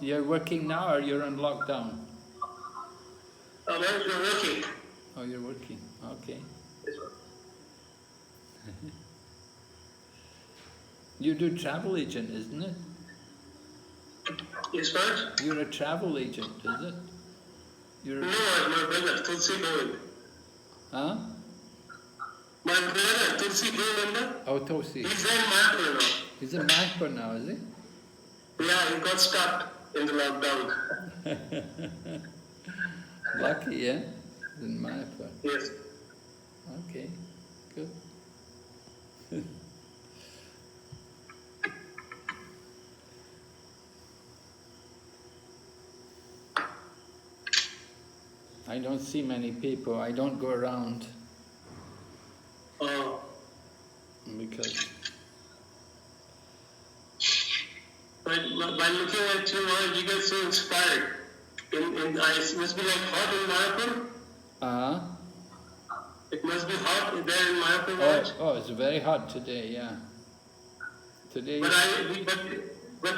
You're working now, or you're on lockdown? I'm working. Oh, you're working. Okay. Yes, sir. You do travel agent, isn't it? Yes, sir. You're a travel agent, is it? You're No, my brother, Tulsi Govind. Huh? My brother, Tulsi Govind. Oh, Tosi. He's in Mayapur now. He's in Mayapur now, is he? Yeah, he got stuck in the lockdown. Lucky, yeah? In Mayapur. Yes. Okay, good. I don't see many people. I don't go around because By looking at you, you get so inspired. It must be like hot in Mayapur. It must be hot there in Mayapur. Oh, it's very hot today, yeah. Today. But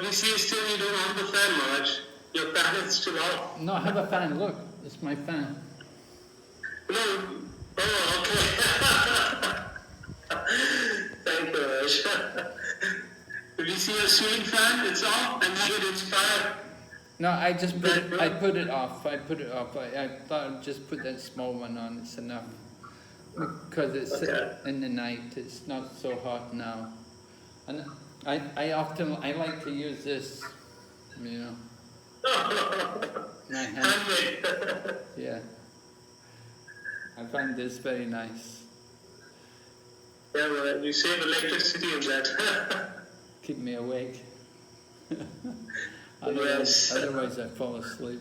we see still you don't have the fan, Maharaj. Your fan is still off. No, I have a fan. Look, it's my fan. No. Oh, okay. Thank you, Maharaj. If you see a ceiling fan, it's off, and you get inspired. No, I just put it. I put it off. I thought I'd just put that small one on. It's enough because it's in the night. It's not so hot now, and I like to use this, you know. My hand. Yeah, I find this very nice. Yeah, well, you save electricity in that. Keep me awake. Yes. Otherwise I fall asleep.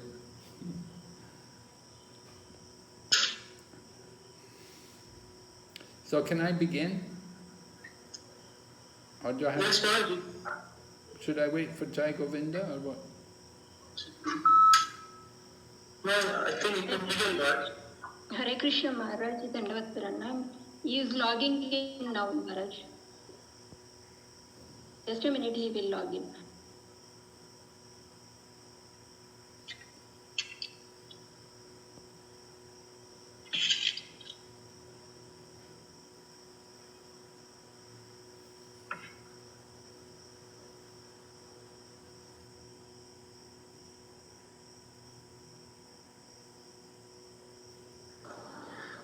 So can I begin? Or do I have Should I wait for Jai Govinda or what? Well, I think you can begin that. Hare Krishna Maharaj, Dandavat Pranam. He is logging in now, Maharaj. Just a minute, he will log in.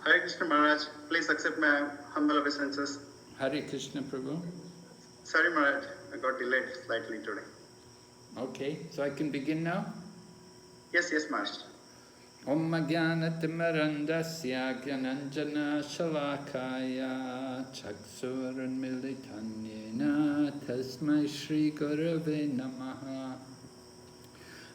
Hare Krishna Maharaj, please accept my humble obeisances. Hare Krishna Prabhu. Sorry Maharaj, I got delayed slightly today. Okay, so I can begin now? Yes, Maharaj. Om Jnanatimarandasya Gyananjana Shalakaya Chaksuranmilitanyena Tasmai Shri Gurave Namaha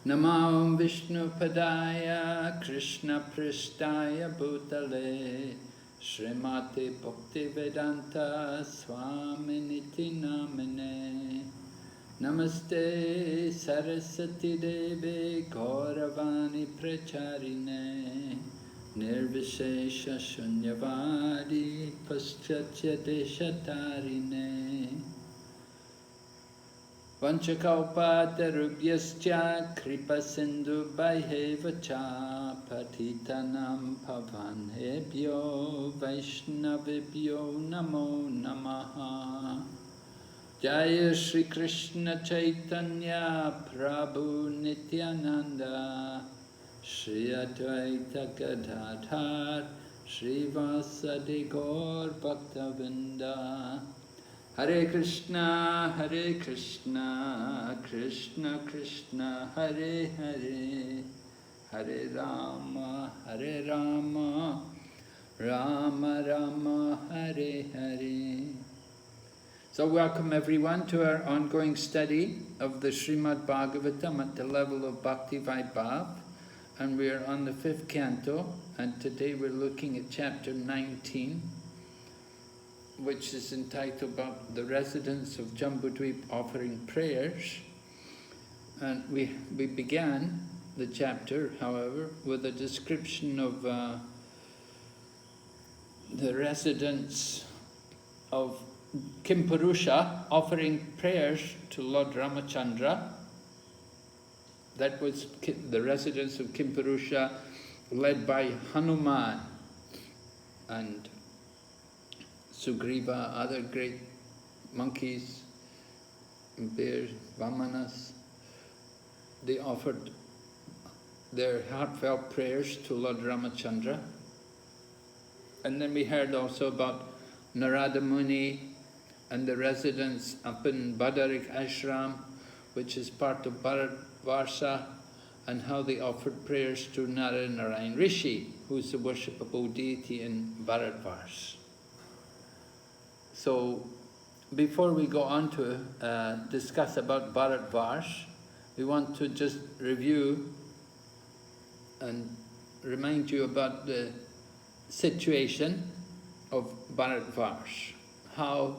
Namo Vishnu Padaya Krishna Prishtaya Bhutale Srimati Bhakti Vedanta Swaminiti Namane Namaste Saraswati Devi Gauravani Pracharine Nirvishesha Shunyavadi Paschatya Deshatarine Vanchakalpatarubhyascha Kripa Sindhu Bhaihevacha Patitanam Pavanebhyo Vaishnavibhyo Namo Namaha Jaya Shri Krishna Chaitanya Prabhu Nityananda Shri Advaita Gadadhar Shri Vasadi Gaur Bhaktavinda Hare Krishna Krishna Krishna Hare Hare Hare Rama Rama Rama Hare Hare. So welcome everyone to our ongoing study of the Srimad Bhagavatam at the level of Bhakti Vaibhava, and we are on the 5th canto, and today we're looking at chapter 19, which is entitled about the residents of Jambudvip offering prayers. And we began the chapter, however, with a description of the residents of Kimpurusha offering prayers to Lord Ramachandra. That was the residents of Kimpurusha, led by Hanuman and Sugriva, other great monkeys, bears, Vamanas. They offered their heartfelt prayers to Lord Ramachandra. And then we heard also about Narada Muni and the residents up in Badarik Ashram, which is part of Bharatvarsha, and how they offered prayers to Narayan Rishi, who is the worshipable deity in Bharatvarsha. So, before we go on to discuss about Bharatvarsha, we want to just review and remind you about the situation of Bharatvarsha. How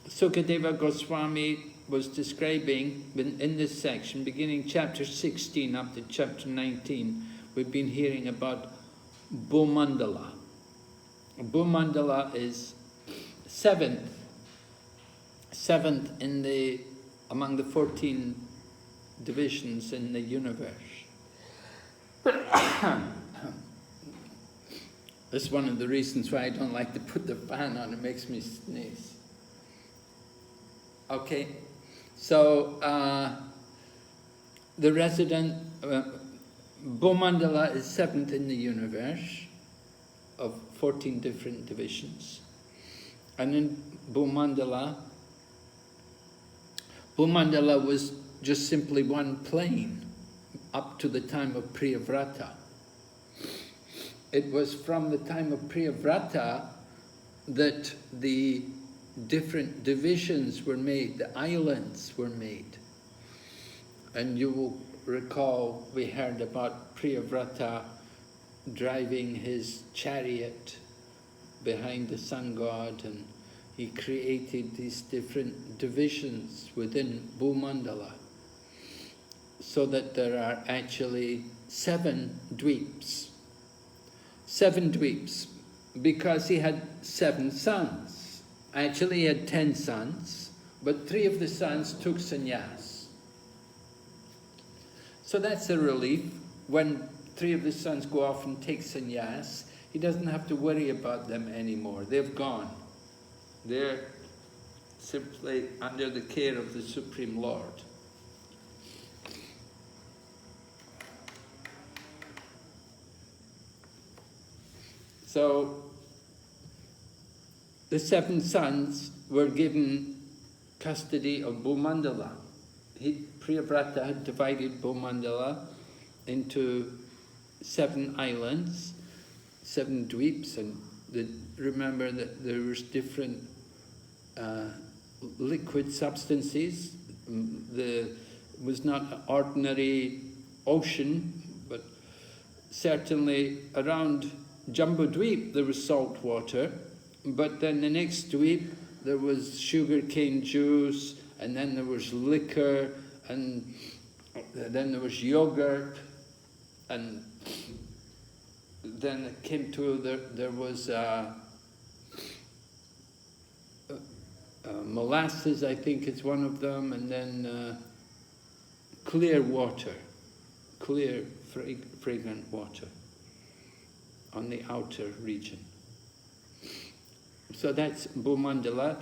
Sukadeva Goswami was describing in this section, beginning chapter 16 up to chapter 19, we've been hearing about Bhumandala. Bhumandala is seventh among the 14 divisions in the universe. That's one of the reasons why I don't like to put the fan on, it makes me sneeze. Okay, so the resident, Bhumandala is seventh in the universe of 14 different divisions. And in Bhumandala was just simply one plane up to the time of Priyavrata. It was from the time of Priyavrata that the different divisions were made, the islands were made. And you will recall we heard about Priyavrata driving his chariot behind the sun god, and he created these different divisions within Bhumandala, so that there are actually 7 dweeps. 7 dweeps, because he had 7 sons. Actually, he had 10 sons, but 3 of the sons took sannyas. So that's a relief. When 3 of the sons go off and take sannyas, he doesn't have to worry about them anymore. They've gone. They're simply under the care of the Supreme Lord. So, the 7 sons were given custody of Bhumandala. Priyavrata had divided Bhumandala into 7 islands, 7 dweeps, and remember that there was different liquid substances. It was not an ordinary ocean, but certainly around Jambudweep there was salt water, but then the next dweep there was sugarcane juice, and then there was liquor, and then there was yogurt, and then it came to there was molasses, I think it's one of them, and then clear water, clear fragrant water on the outer region. So that's Bhumandala.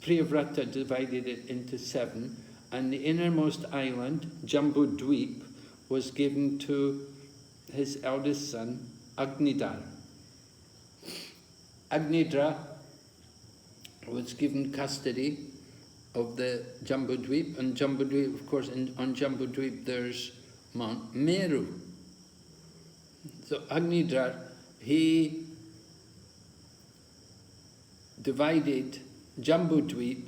Priyavrata divided it into 7, and the innermost island, Jambudweep, was given to his eldest son, Agnidhara. Agnidhara was given custody of the Jambudweep, and Jambudweep, of course, on Jambudweep there's Mount Meru. So Agnidhara, he divided Jambudweep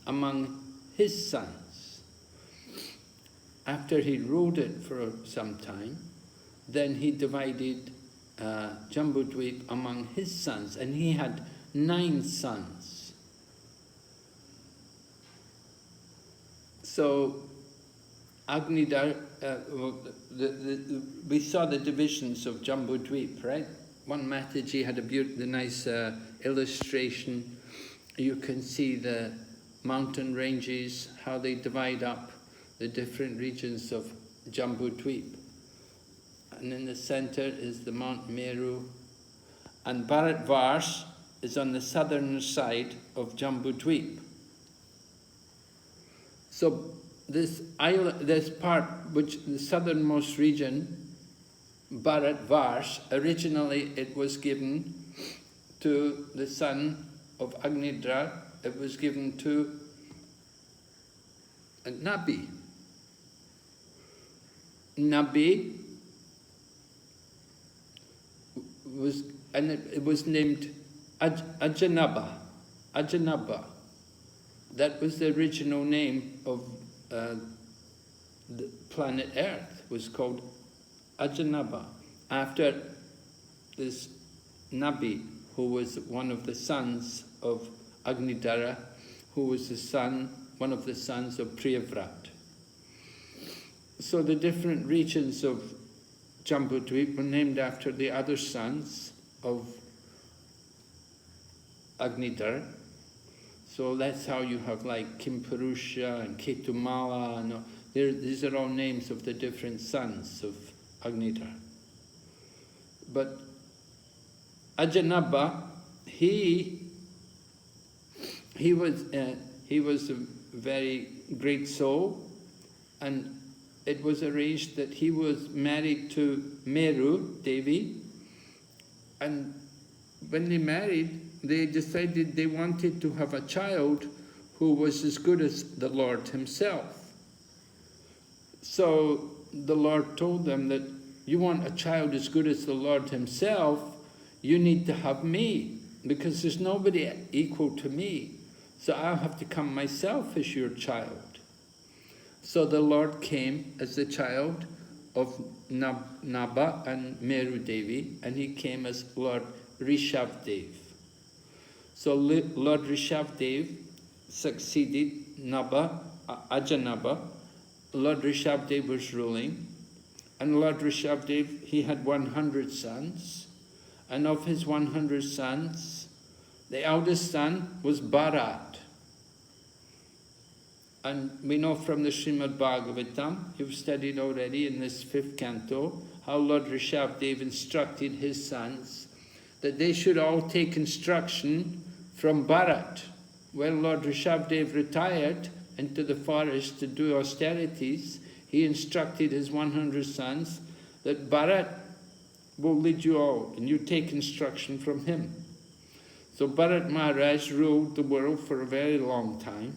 among his sons. After he ruled it for some time, then he divided Jambudweep among his sons, and he had 9 sons. So Agnidhara, we saw the divisions of Jambudweep, right? One Mataji had the nice illustration. You can see the mountain ranges, how they divide up the different regions of Jambudweep. And in the center is the Mount Meru. And Bharatvarsh is on the southern side of Jambudweep. So this island, this part, which the southernmost region, Bharatvarsh, originally it was given to the son of Agnidra. It was given to Nabi. Nabi was, and it was named Ajanaba. Ajanaba. That was the original name of the planet Earth, was called Ajanaba, after this Nabi, who was one of the sons of Agnidara, who was one of the sons of Priyavrat. So the different regions of Jambudweep were named after the other sons of Agnidara. So that's how you have like Kimpurusha and Ketumala, and these are all names of the different sons of Agnidara. But Ajanaba, he was a very great soul, and it was arranged that he was married to Meru Devi, and when they married, they decided they wanted to have a child who was as good as the Lord himself. So the Lord told them that you want a child as good as the Lord himself, you need to have me, because there's nobody equal to me. So I'll have to come myself as your child. So the Lord came as the child of Naba and Meru Devi, and he came as Lord Rishabdev. So Lord Rishabdev succeeded Naba, Ajanaba. Lord Rishabdev was ruling, and Lord Rishabdev, he had 100 sons, and of his 100 sons, the eldest son was Bharat. And we know from the Srimad Bhagavatam, you've studied already in this 5th canto, how Lord Rishabdev instructed his sons that they should all take instruction from Bharat. When Lord Rishabdev retired into the forest to do austerities, he instructed his 100 sons that Bharat will lead you all, and you take instruction from him. So Bharat Maharaj ruled the world for a very long time.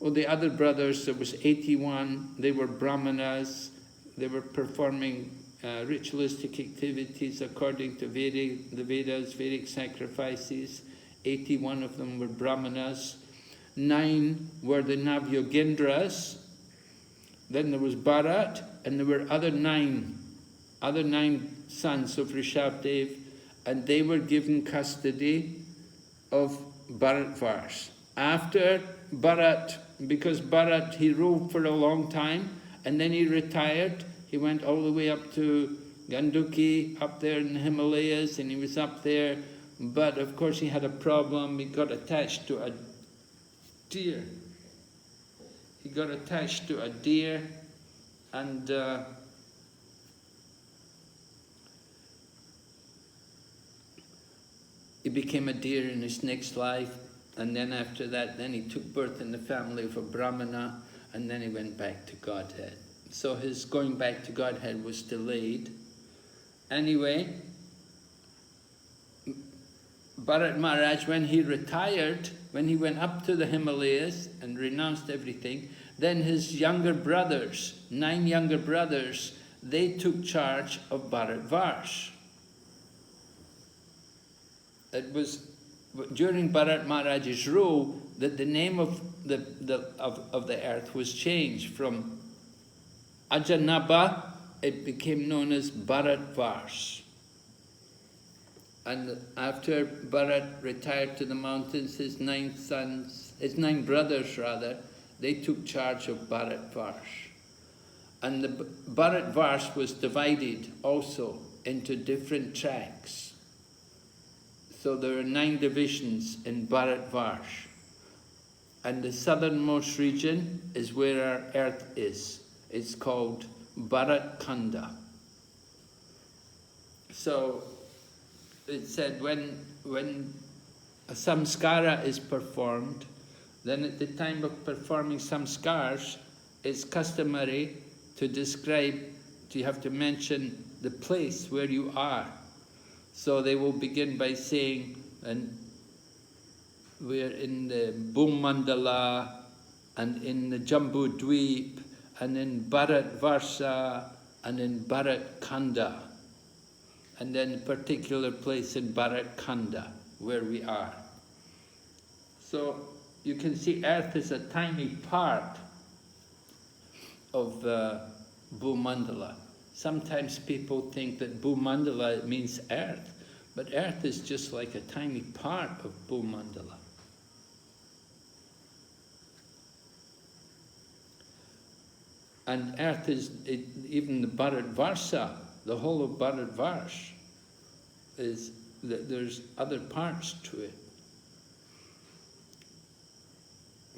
Well, the other brothers, there was 81, they were brahmanas, they were performing ritualistic activities according to the Vedas, Vedic sacrifices. 81 of them were brahmanas. 9 were the Navyogendras. Then there was Bharat, and there were other nine sons of Rishabdev, and they were given custody of Bharatvarsh. After Bharat, because Bharat, he ruled for a long time, and then he retired. He went all the way up to Ganduki, up there in the Himalayas, and he was up there. But of course he had a problem. He got attached to a deer. He got attached to a deer, and he became a deer in his next life. And then after that, then he took birth in the family of a Brahmana, and then he went back to Godhead. So his going back to Godhead was delayed. Anyway, Bharat Maharaj, when he retired, when he went up to the Himalayas and renounced everything, then his younger brothers, 9 younger brothers, they took charge of Bharatvarsh. It was during Bharat Maharaj's rule that the name of the earth was changed from Ajanaba, it became known as Bharatvarsh. And after Bharat retired to the mountains, his 9 brothers rather, they took charge of Bharatvarsh. And the Bharatvarsh was divided also into different tracts. So there are 9 divisions in Bharatvarsh. And the southernmost region is where our earth is. It's called Bharat Khanda. So it said when a samskara is performed, then at the time of performing samskars, it's customary to describe, you have to mention the place where you are. So they will begin by saying, and we're in the Bhumandala, and in the Jambu Dweep, and in Bharat Varsha, and in Bharat Khanda, and then a particular place in Bharat Khanda, where we are. So you can see Earth is a tiny part of Bhumandala. Sometimes people think that Bhumandala means Earth, but Earth is just like a tiny part of Bhumandala. And Earth is, even the Bharat Varsha, the whole of Bharat Varsh, is that there's other parts to it.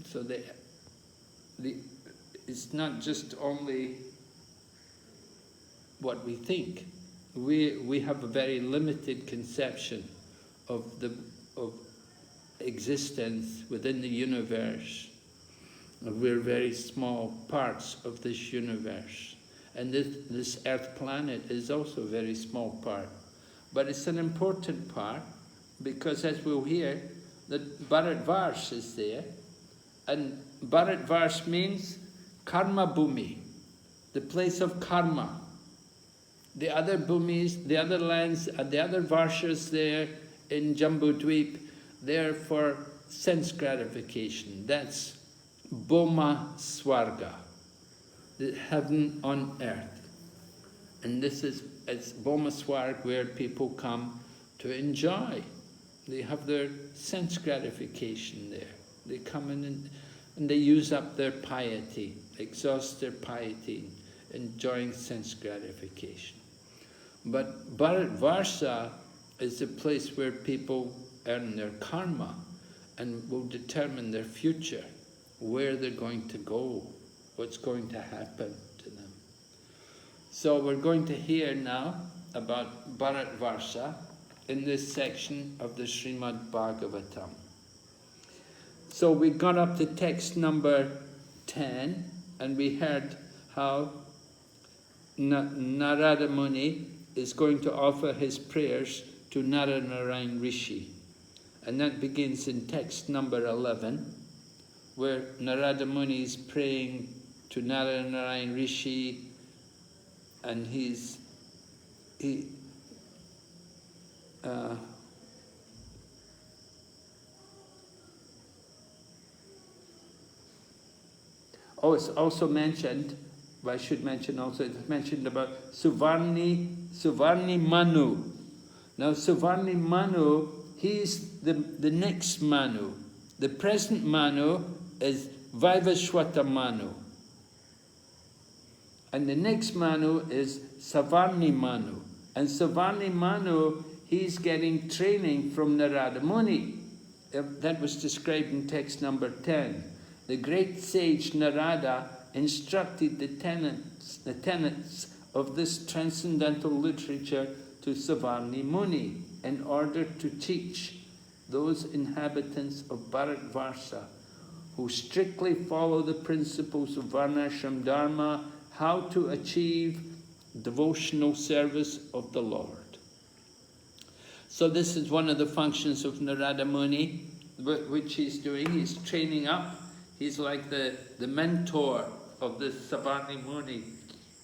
So it's not just only what we think. We have a very limited conception of existence within the universe. We're very small parts of this universe. And this Earth planet is also a very small part. But it's an important part because, as we'll hear, that Bharat Varsh is there. And Bharat Varsh means karma bhumi, the place of karma. The other bhumis, the other lands, the other varshas there in Jambu Dweep, they're for sense gratification. That's Bhoma Swarga, the heaven on earth. And it's Bhoma Swarg, where people come to enjoy. They have their sense gratification there. They come in and they use up their piety, exhaust their piety, enjoying sense gratification. But Bharat Varsha is the place where people earn their karma and will determine their future, where they're going to go, what's going to happen to them. So we're going to hear now about Bharat Varsha in this section of the Srimad Bhagavatam. So we got up to text number 10, and we heard how Narada Muni is going to offer his prayers to Naranarayan Rishi. And that begins in text number 11, where Narada Muni is praying to Naranarayan Rishi, and it's also mentioned, I should mention also, it's mentioned about Suvarni Manu. Now Suvarni Manu, he's the next Manu. The present Manu is Vaivashwata Manu. And the next Manu is Savarni Manu. And Savarni Manu, he's getting training from Narada Muni. That was described in text number 10. The great sage Narada instructed the tenets of this transcendental literature to Savarni Muni in order to teach those inhabitants of Bharat Varsha who strictly follow the principles of Varnashram Dharma how to achieve devotional service of the Lord. So this is one of the functions of Narada Muni, which he's doing. He's training up. He's like the mentor of this Savarni Muni,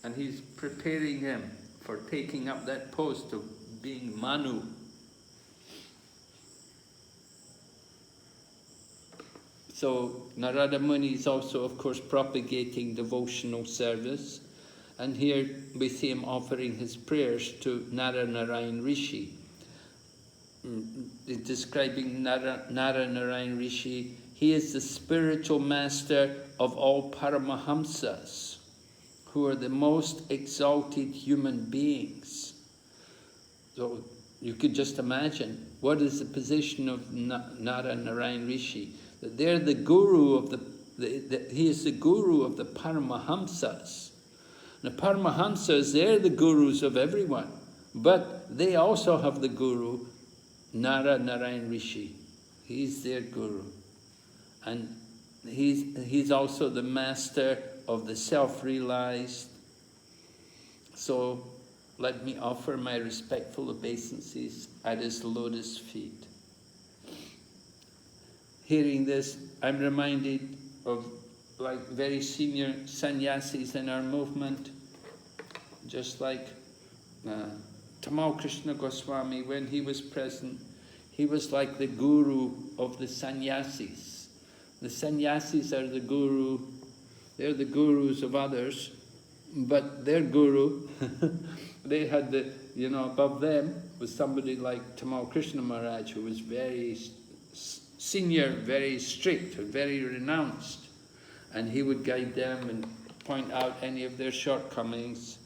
and he's preparing him for taking up that post of being Manu. So Narada Muni is also, of course, propagating devotional service. And here we see him offering his prayers to Naranarayan Rishi. Describing Naranarayan Rishi, he is the spiritual master of all Paramahamsas, who are the most exalted human beings. So you could just imagine, what is the position of Naranarayan Rishi? that they're the guru of he is the guru of the Paramahamsas. The Paramahamsas, they're the gurus of everyone, but they also have the guru, Narayan Rishi. He's their guru. And he's also the master of the self-realized. So let me offer my respectful obeisances at his lotus feet. Hearing this, I'm reminded of like very senior sannyasis in our movement, just like Tamal Krishna Goswami, when he was present, he was like the guru of the sannyasis. The sannyasis are the guru, they're the gurus of others, but their guru, they had the, above them was somebody like Tamal Krishna Maharaj, who was very senior, very strict, very renounced. And he would guide them and point out any of their shortcomings.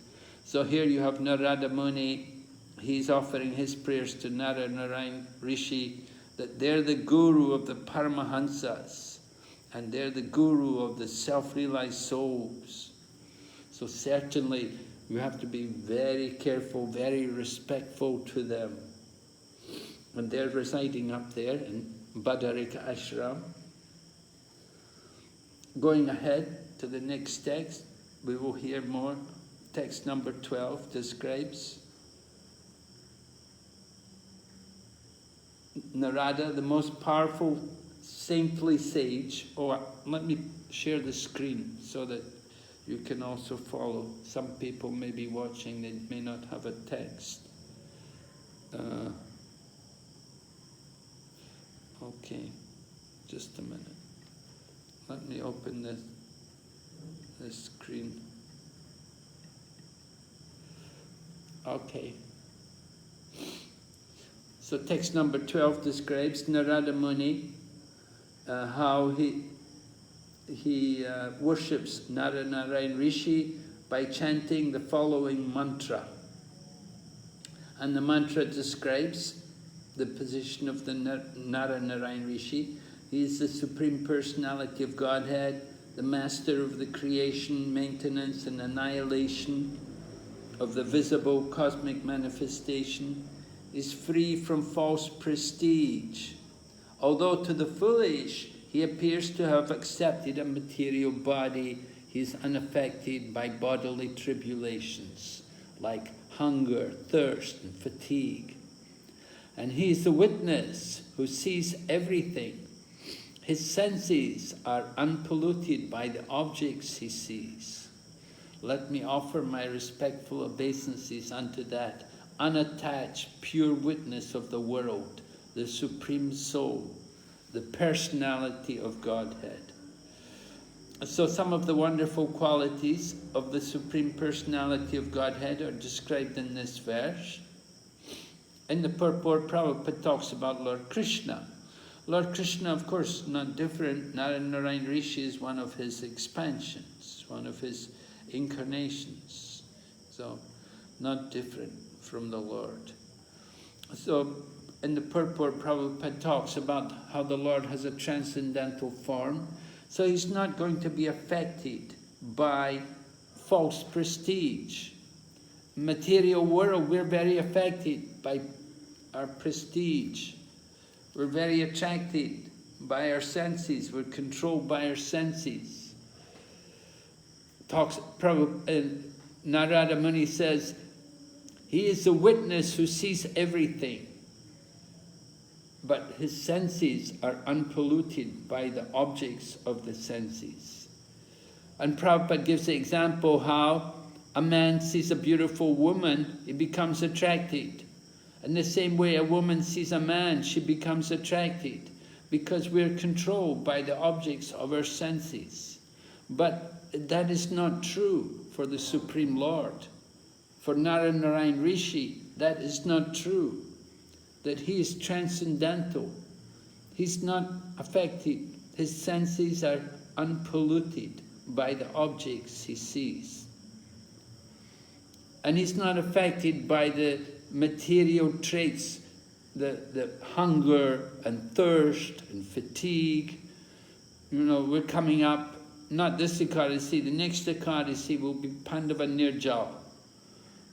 So here you have Narada Muni, he's offering his prayers to Narayan Rishi, that they're the guru of the Paramahamsas, and they're the guru of the self-realized souls. So certainly you have to be very careful, very respectful to them. And they're residing up there in Badarika Ashram. Going ahead to the next text, we will hear more. Text number 12 describes Narada, the most powerful saintly sage. Oh, let me share the screen so that you can also follow. Some people may be watching, they may not have a text. Okay, just a minute. Let me open this screen. Okay. So text number 12 describes Narada Muni, how he worships Narayan Rishi by chanting the following mantra. And the mantra describes the position of the Narayan Rishi. He is the Supreme Personality of Godhead, the master of the creation, maintenance and annihilation of the visible cosmic manifestation, is free from false prestige. Although to the foolish he appears to have accepted a material body, he is unaffected by bodily tribulations like hunger, thirst and fatigue. And he is the witness who sees everything. His senses are unpolluted by the objects he sees. Let me offer my respectful obeisances unto that unattached, pure witness of the world, the Supreme Soul, the personality of Godhead. So some of the wonderful qualities of the Supreme Personality of Godhead are described in this verse. In the purport, Prabhupada talks about Lord Krishna. Lord Krishna, of course, not different. Narayan Rishi is one of his expansions, one of his incarnations. So, not different from the Lord. So, in the purport, Prabhupada talks about how the Lord has a transcendental form. So he's not going to be affected by false prestige. Material world, we're very affected by our prestige. We're very attracted by our senses. We're controlled by our senses. Narada Muni says, he is the witness who sees everything, but his senses are unpolluted by the objects of the senses. And Prabhupada gives the example how a man sees a beautiful woman, he becomes attracted. In the same way, a woman sees a man, she becomes attracted, because we're controlled by the objects of our senses. But that is not true for the Supreme Lord. For Narayan Rishi, that is not true. That he is transcendental. He's not affected. His senses are unpolluted by the objects he sees. And he's not affected by the material traits, the hunger and thirst and fatigue, You know, we're coming up, not this Ekadasi, the next Ekadasi will be Pandava Nirjal.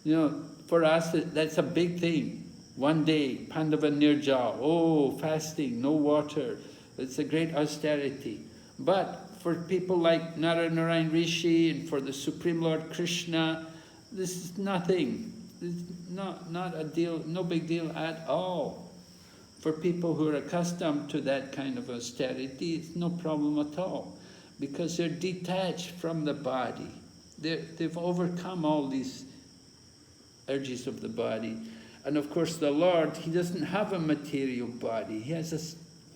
You know, for us, that's a big thing. One day, Pandava Nirjal, oh, fasting, no water. It's a great austerity. But for people like Narayan Rishi and for the Supreme Lord Krishna, this is nothing. It's not a deal, no big deal at all. For people who are accustomed to that kind of austerity, it's no problem at all. Because they're detached from the body. They've overcome all these urges of the body. And of course the Lord, He doesn't have a material body. He has a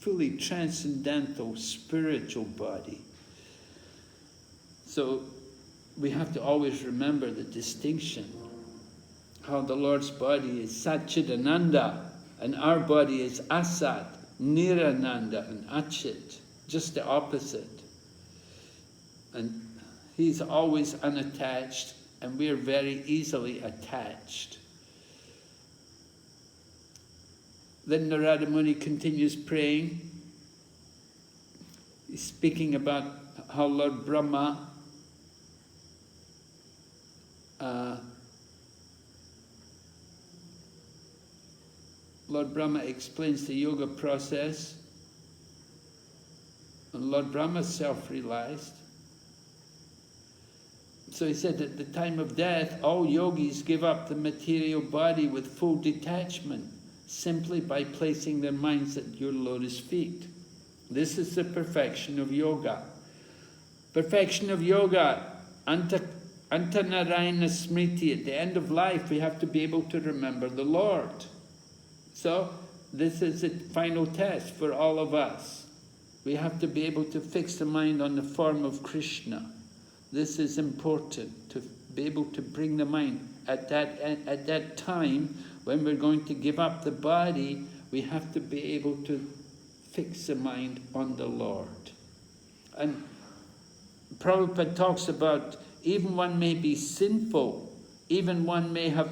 fully transcendental spiritual body. So we have to always remember the distinction. How the Lord's body is Satchidananda and our body is Asat, Nirananda and Achit. Just the opposite. And He's always unattached and we are very easily attached. Then Narada Muni continues praying. He's speaking about how Lord Brahma explains the yoga process, and Lord Brahma self-realized. So he said at the time of death, all yogis give up the material body with full detachment, simply by placing their minds at your lotus feet. This is the perfection of yoga. Perfection of yoga, Antanarayana Smriti. At the end of life, we have to be able to remember the Lord. So, this is the final test for all of us. We have to be able to fix the mind on the form of Krishna. This is important, to be able to bring the mind at that time when we're going to give up the body. We have to be able to fix the mind on the Lord. And Prabhupada talks about even one may be sinful, even one may have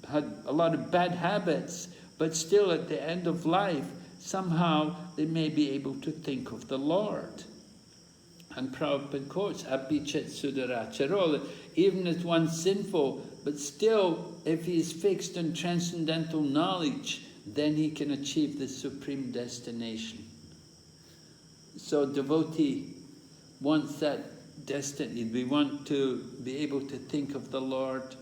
had a lot of bad habits, but still at the end of life, somehow they may be able to think of the Lord. And Prabhupada quotes, Apichet Sudaracharo, even if one's sinful, but still, if he is fixed on transcendental knowledge, then he can achieve the supreme destination. So devotee wants that destiny. We want to be able to think of the Lord.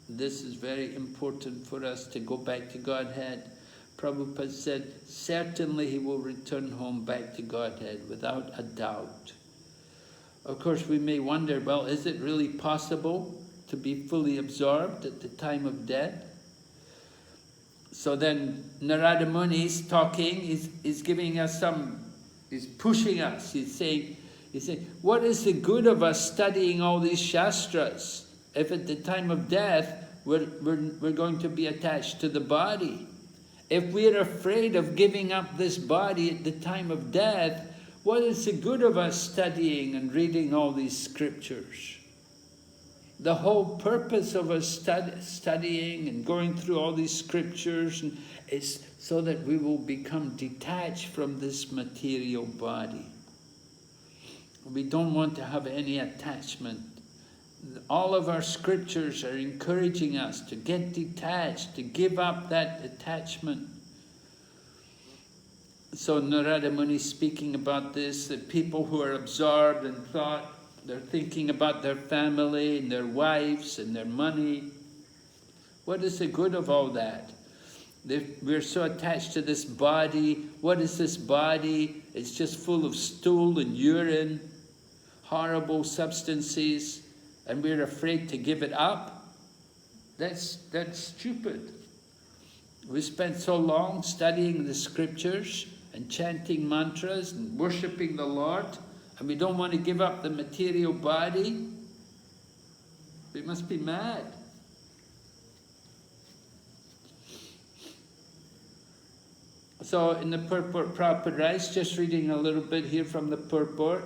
This is very important for us to go back to Godhead. Prabhupada said, certainly he will return home back to Godhead, without a doubt. Of course, we may wonder, well, is it really possible to be fully absorbed at the time of death? So then Narada Muni is talking, is giving us he's pushing us, he's saying, what is the good of us studying all these shastras if at the time of death we're going to be attached to the body? If we're afraid of giving up this body at the time of death, what is the good of us studying and reading all these scriptures? The whole purpose of us studying and going through all these scriptures is so that we will become detached from this material body. We don't want to have any attachment. All of our scriptures are encouraging us to get detached, to give up that attachment. So Narada Muni is speaking about this, that people who are absorbed in thought, they're thinking about their family and their wives and their money. What is the good of all that? We're so attached to this body. What is this body? It's just full of stool and urine, horrible substances, and we're afraid to give it up? That's stupid. We spent so long studying the scriptures and chanting mantras and worshipping the Lord, and we don't want to give up the material body? We must be mad. So in the purport, Prabhupada writes, just reading a little bit here from the purport,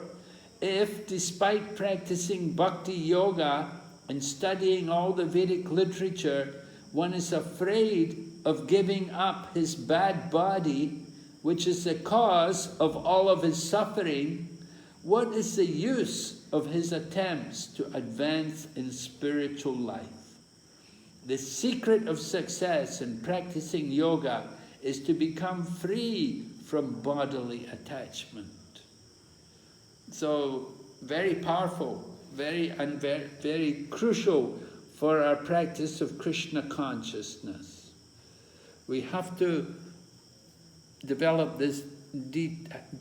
if despite practicing bhakti yoga and studying all the Vedic literature, one is afraid of giving up his bad body, which is the cause of all of his suffering, what is the use of his attempts to advance in spiritual life? The secret of success in practicing yoga is to become free from bodily attachment. So, very powerful, very crucial for our practice of Krishna consciousness. We have to develop this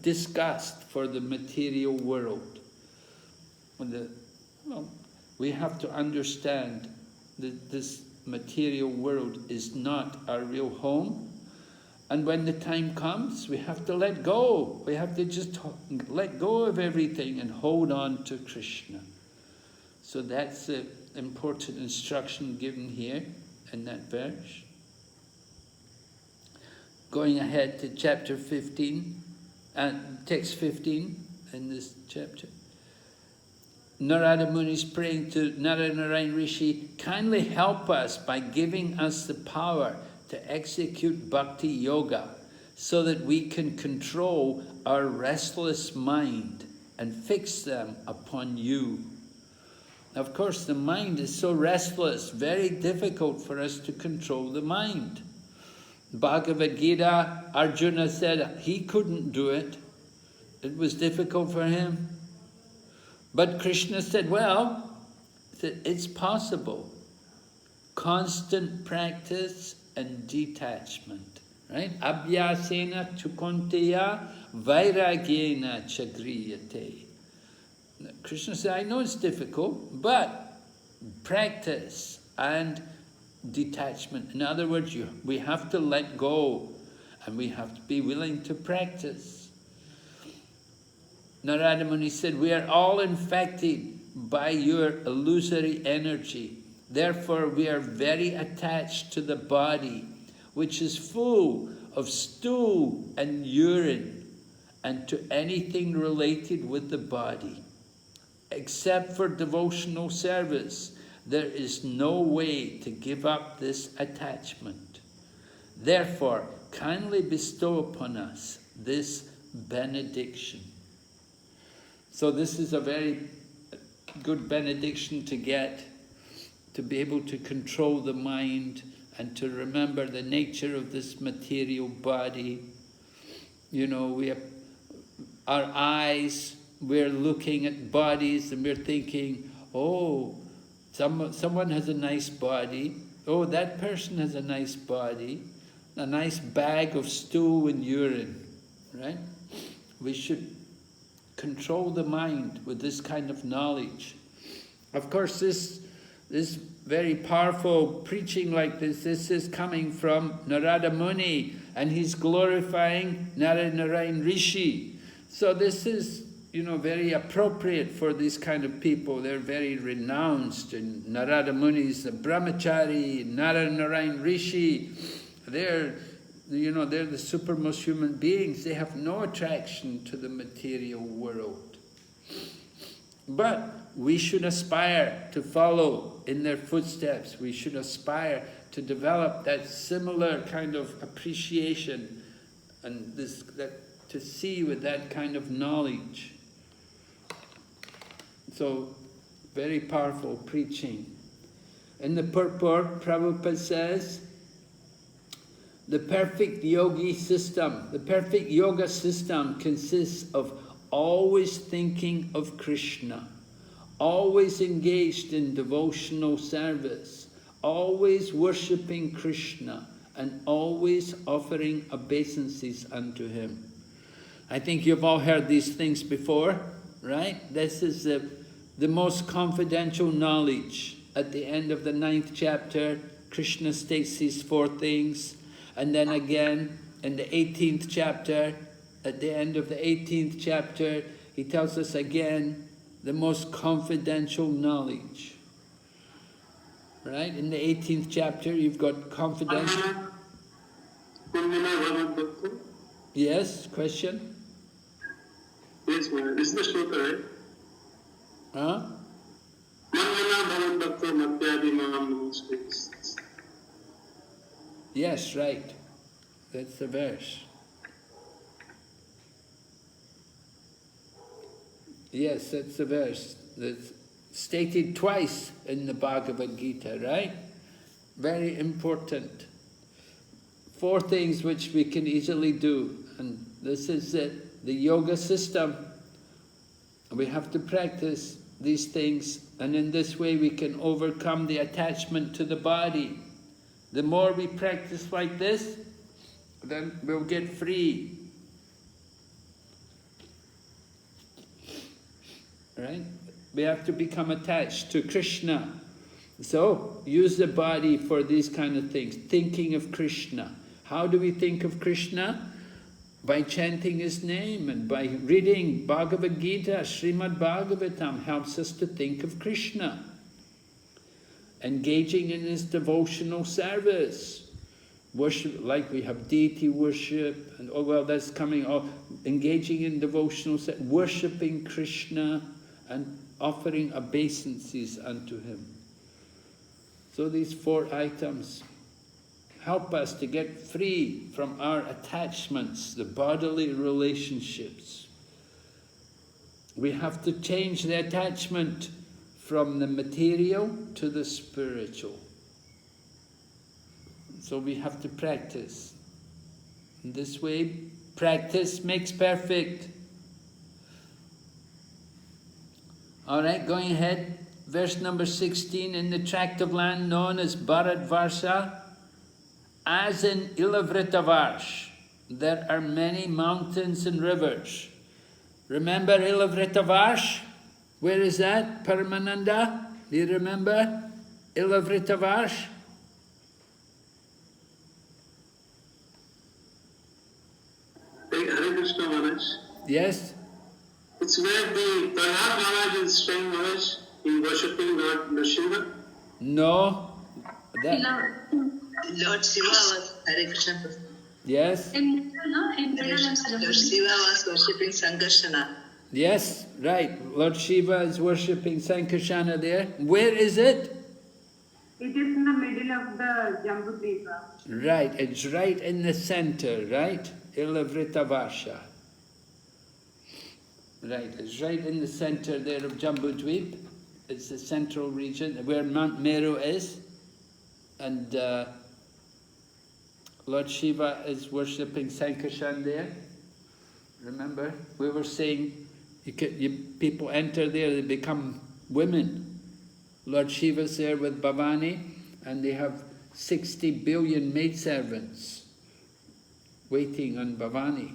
disgust for the material world. We have to understand that this material world is not our real home, and when the time comes, we have to let go. We have to just let go of everything and hold on to Krishna. So that's the important instruction given here in that verse. Going ahead to chapter 15, text 15 in this chapter. Narada Muni is praying to Narayan Rishi, kindly help us by giving us the power to execute bhakti yoga so that we can control our restless mind and fix them upon you. Of course, the mind is so restless, very difficult for us to control the mind. Bhagavad Gita, Arjuna said he couldn't do it. It was difficult for him. But Krishna said, well, it's possible. Constant practice and detachment, right? Abhyasena chukonteya vairagyena chagriyate. Krishna said, I know it's difficult, but practice and detachment. In other words, we have to let go and we have to be willing to practice. Narada Muni said, we are all infected by your illusory energy. Therefore, we are very attached to the body, which is full of stool and urine, and to anything related with the body. Except for devotional service, there is no way to give up this attachment. Therefore, kindly bestow upon us this benediction. So this is a very good benediction to get, to be able to control the mind and to remember the nature of this material body. You know, we have our eyes, we're looking at bodies and we're thinking, oh, someone has a nice body. Oh, that person has a nice body. A nice bag of stool and urine, right? We should control the mind with this kind of knowledge. Of course, this very powerful preaching like this is coming from Narada Muni, and he's glorifying Narayan Rishi. So this is, very appropriate for these kind of people. They're very renounced, and Narada Muni is a brahmachari, Narayan Rishi, they're the supermost human beings. They have no attraction to the material world. But we should aspire to follow in their footsteps. We should aspire to develop that similar kind of appreciation and to see with that kind of knowledge. So, very powerful preaching. In the purport, Prabhupada says, the perfect yoga system consists of always thinking of Krishna, always engaged in devotional service, always worshipping Krishna, and always offering obeisances unto him. I think you've all heard these things before, right? This is the most confidential knowledge. At the end of the 9th chapter, Krishna states these 4 things. And then again, in the 18th chapter, at the end of the 18th chapter, he tells us again the most confidential knowledge. Right? In the 18th chapter, you've got confidential... Yes, question? Yes, man. This is the shloka, right? Yes, right. That's the verse. Yes, that's the verse. That's stated twice in the Bhagavad Gita, right? Very important. 4 things which we can easily do. And this is it. The yoga system. We have to practice these things. And in this way we can overcome the attachment to the body. The more we practice like this, then we'll get free. Right? We have to become attached to Krishna. So, use the body for these kind of things. Thinking of Krishna. How do we think of Krishna? By chanting his name and by reading Bhagavad Gita, Srimad Bhagavatam helps us to think of Krishna. Engaging in his devotional service. Worship, like we have deity worship, and oh well, that's coming off. Engaging in devotional service, worshipping Krishna and offering obeisances unto him. So these 4 items help us to get free from our attachments, the bodily relationships. We have to change the attachment from the material to the spiritual. So we have to practice. In this way, practice makes perfect. All right, going ahead. Verse number 16, in the tract of land known as Bharatvarsha, as in Ilavritavarsh, there are many mountains and rivers. Remember Ilavritavarsh? Where is that? Paramananda? Do you remember Ilavritavarsh? Hare Krishna Maharaj. Yes? It's where the Prahlad Maharaj is staying, Maharaj, in worshipping Lord Shiva. No. That, Lord Shiva was Hare Krishna. yes? Lord Shiva was worshipping Sankarsana. Yes, right. Lord Shiva is worshipping Sankarsana there. Where is it? It is in the middle of the Jambudvipa. Right, it's right in the center, right? Ilavritavarsa. Right, it's right in the center there of Jambudvip. It's the central region where Mount Meru is. And Lord Shiva is worshipping Sankarsana there. Remember, we were saying people enter there, they become women. Lord Shiva's there with Bhavani, and they have 60 billion maidservants waiting on Bhavani.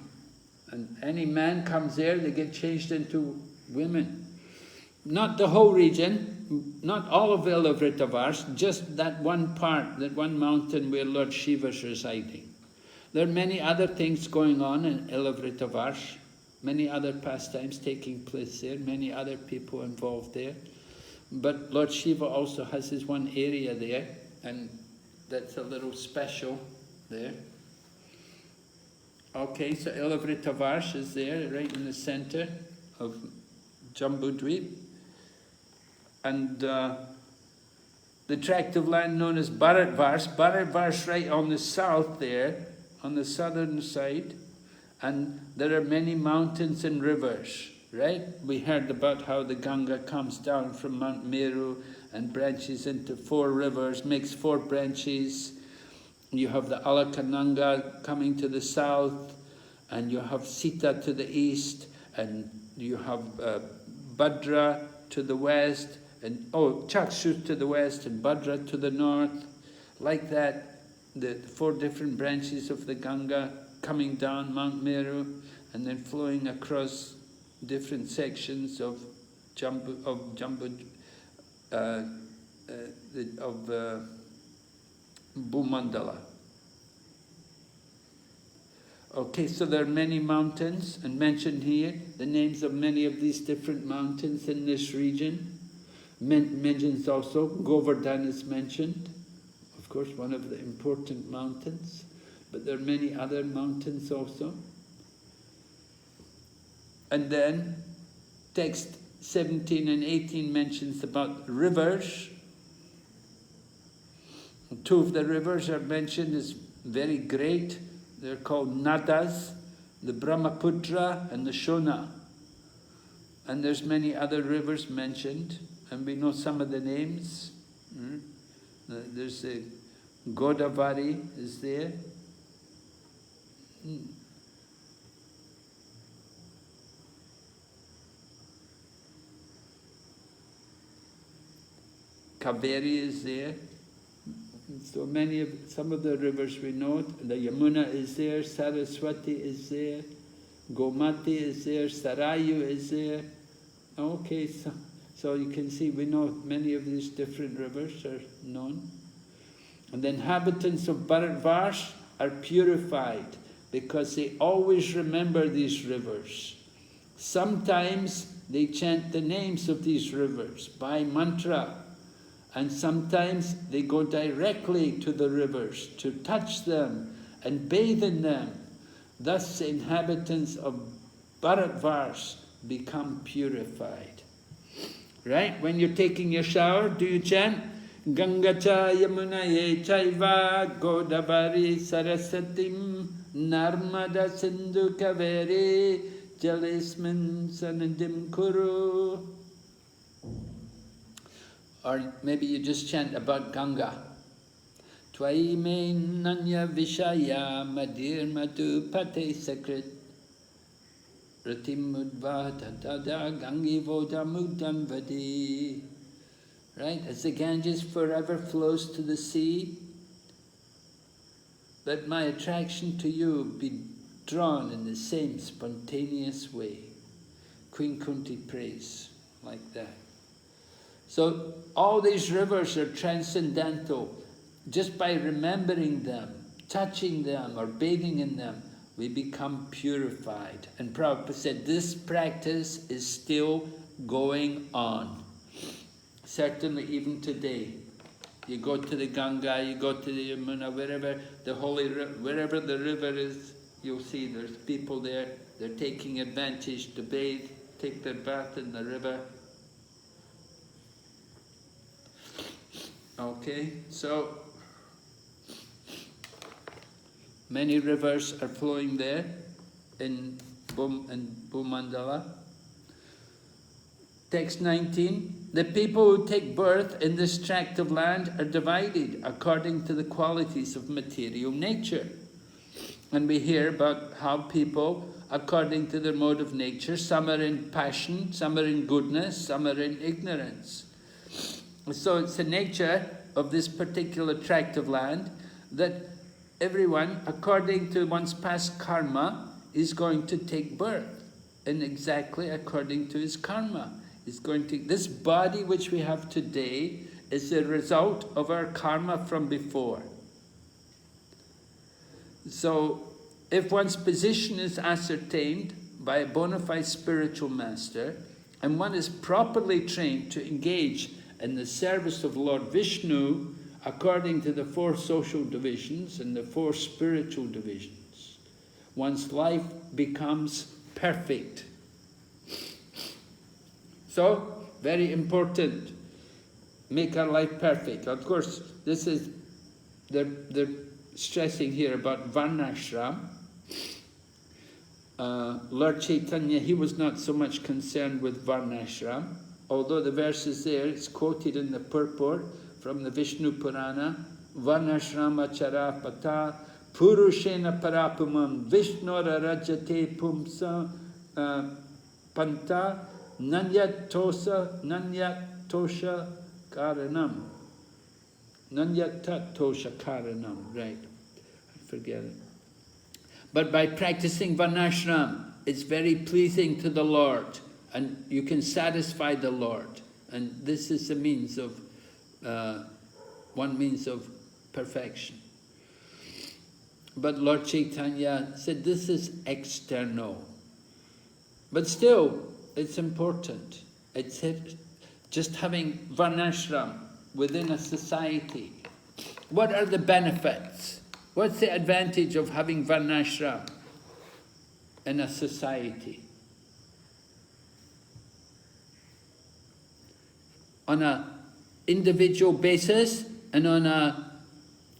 And any man comes there, they get changed into women. Not the whole region, not all of Ilavritavarsh, just that one part, that one mountain where Lord Shiva is residing. There are many other things going on in Ilavritavarsh, many other pastimes taking place there, many other people involved there. But Lord Shiva also has his one area there, and that's a little special there. Okay, so Ilavritavarsh is there, right in the center of Jambudvip. And the tract of land known as Bharatvarsha, Bharatvarsha right on the south there, on the southern side, and there are many mountains and rivers, right? We heard about how the Ganga comes down from Mount Meru and branches into 4 rivers, makes 4 branches. You have the Alakananga coming to the south, and you have Sita to the east, and you have Bhadra to the west, and Chakshus to the west and Bhadra to the north. Like that, the 4 different branches of the Ganga coming down Mount Meru and then flowing across different sections of Bhumandala. Okay, so there are many mountains, and mentioned here the names of many of these different mountains in this region. Mentions also, Govardhan is mentioned, of course, one of the important mountains, but there are many other mountains also. And then text 17 and 18 mentions about rivers. 2 of the rivers are mentioned as very great. They're called Nadas, the Brahmaputra and the Shona. And there's many other rivers mentioned, and we know some of the names. There's the Godavari is there. Kaveri is there. So some of the rivers we know. The Yamuna is there, Saraswati is there, Gomati is there, Sarayu is there. Okay, so you can see we know many of these different rivers are known. And the inhabitants of Bharatvarsh are purified because they always remember these rivers. Sometimes they chant the names of these rivers by mantra, and sometimes they go directly to the rivers to touch them and bathe in them. Thus the inhabitants of Bharatvarsh become purified. Right? When you're taking your shower, do you chant? Gangacha Yamunaye Chaiva Godavari Sarasatim Narmada Sindhu Kaveri Jalismin Sanadim Kuru. Or maybe you just chant about Ganga. Twai me nanya vishaya madir matu pate sakrit ratim mudva tatada gangi voda mudam vadi. Right? As the Ganges forever flows to the sea, let my attraction to you be drawn in the same spontaneous way. Queen Kunti prays like that. So all these rivers are transcendental. Just by remembering them, touching them or bathing in them, we become purified. And Prabhupada said this practice is still going on. Certainly even today. You go to the Ganga, you go to the Yamuna, wherever the river is, you'll see there's people there. They're taking advantage to bathe, take their bath in the river. Okay, so many rivers are flowing there in Bhumandala. Text 19, the people who take birth in this tract of land are divided according to the qualities of material nature. And we hear about how people, according to their mode of nature, some are in passion, some are in goodness, some are in ignorance. So it's the nature of this particular tract of land that everyone, according to one's past karma, is going to take birth, and exactly according to his karma. This body which we have today is the result of our karma from before. So if one's position is ascertained by a bona fide spiritual master, and one is properly trained to engage in the service of Lord Vishnu according to the 4 social divisions and the 4 spiritual divisions, one's life becomes perfect. So, very important, make our life perfect. Of course, this is, they're stressing here about Varnashram. Lord Chaitanya, he was not so much concerned with Varnashram, although the verse is there, it's quoted in the purport from the Vishnu Purana, Varnashrama charapata purushena parapumam vishnora rajate pumsa panta nanyatosha karanam. Nanyatatosha karanam, right. I forget it. But by practicing Varnashram, it's very pleasing to the Lord, and you can satisfy the Lord. And this is the means of, one means of perfection. But Lord Chaitanya said this is external. But still, it's important. It's just having Varnashram within a society. What are the benefits? What's the advantage of having Varnashram in a society? On an individual basis and on a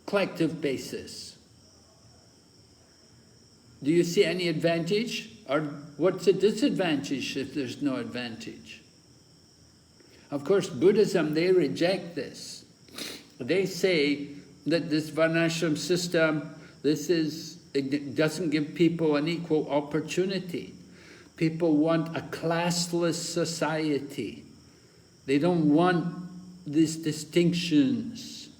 collective basis. Do you see any advantage? Or what's the disadvantage if there's no advantage? Of course, Buddhism, they reject this. They say that this varnashram system, it doesn't give people an equal opportunity. People want a classless society. They don't want these distinctions.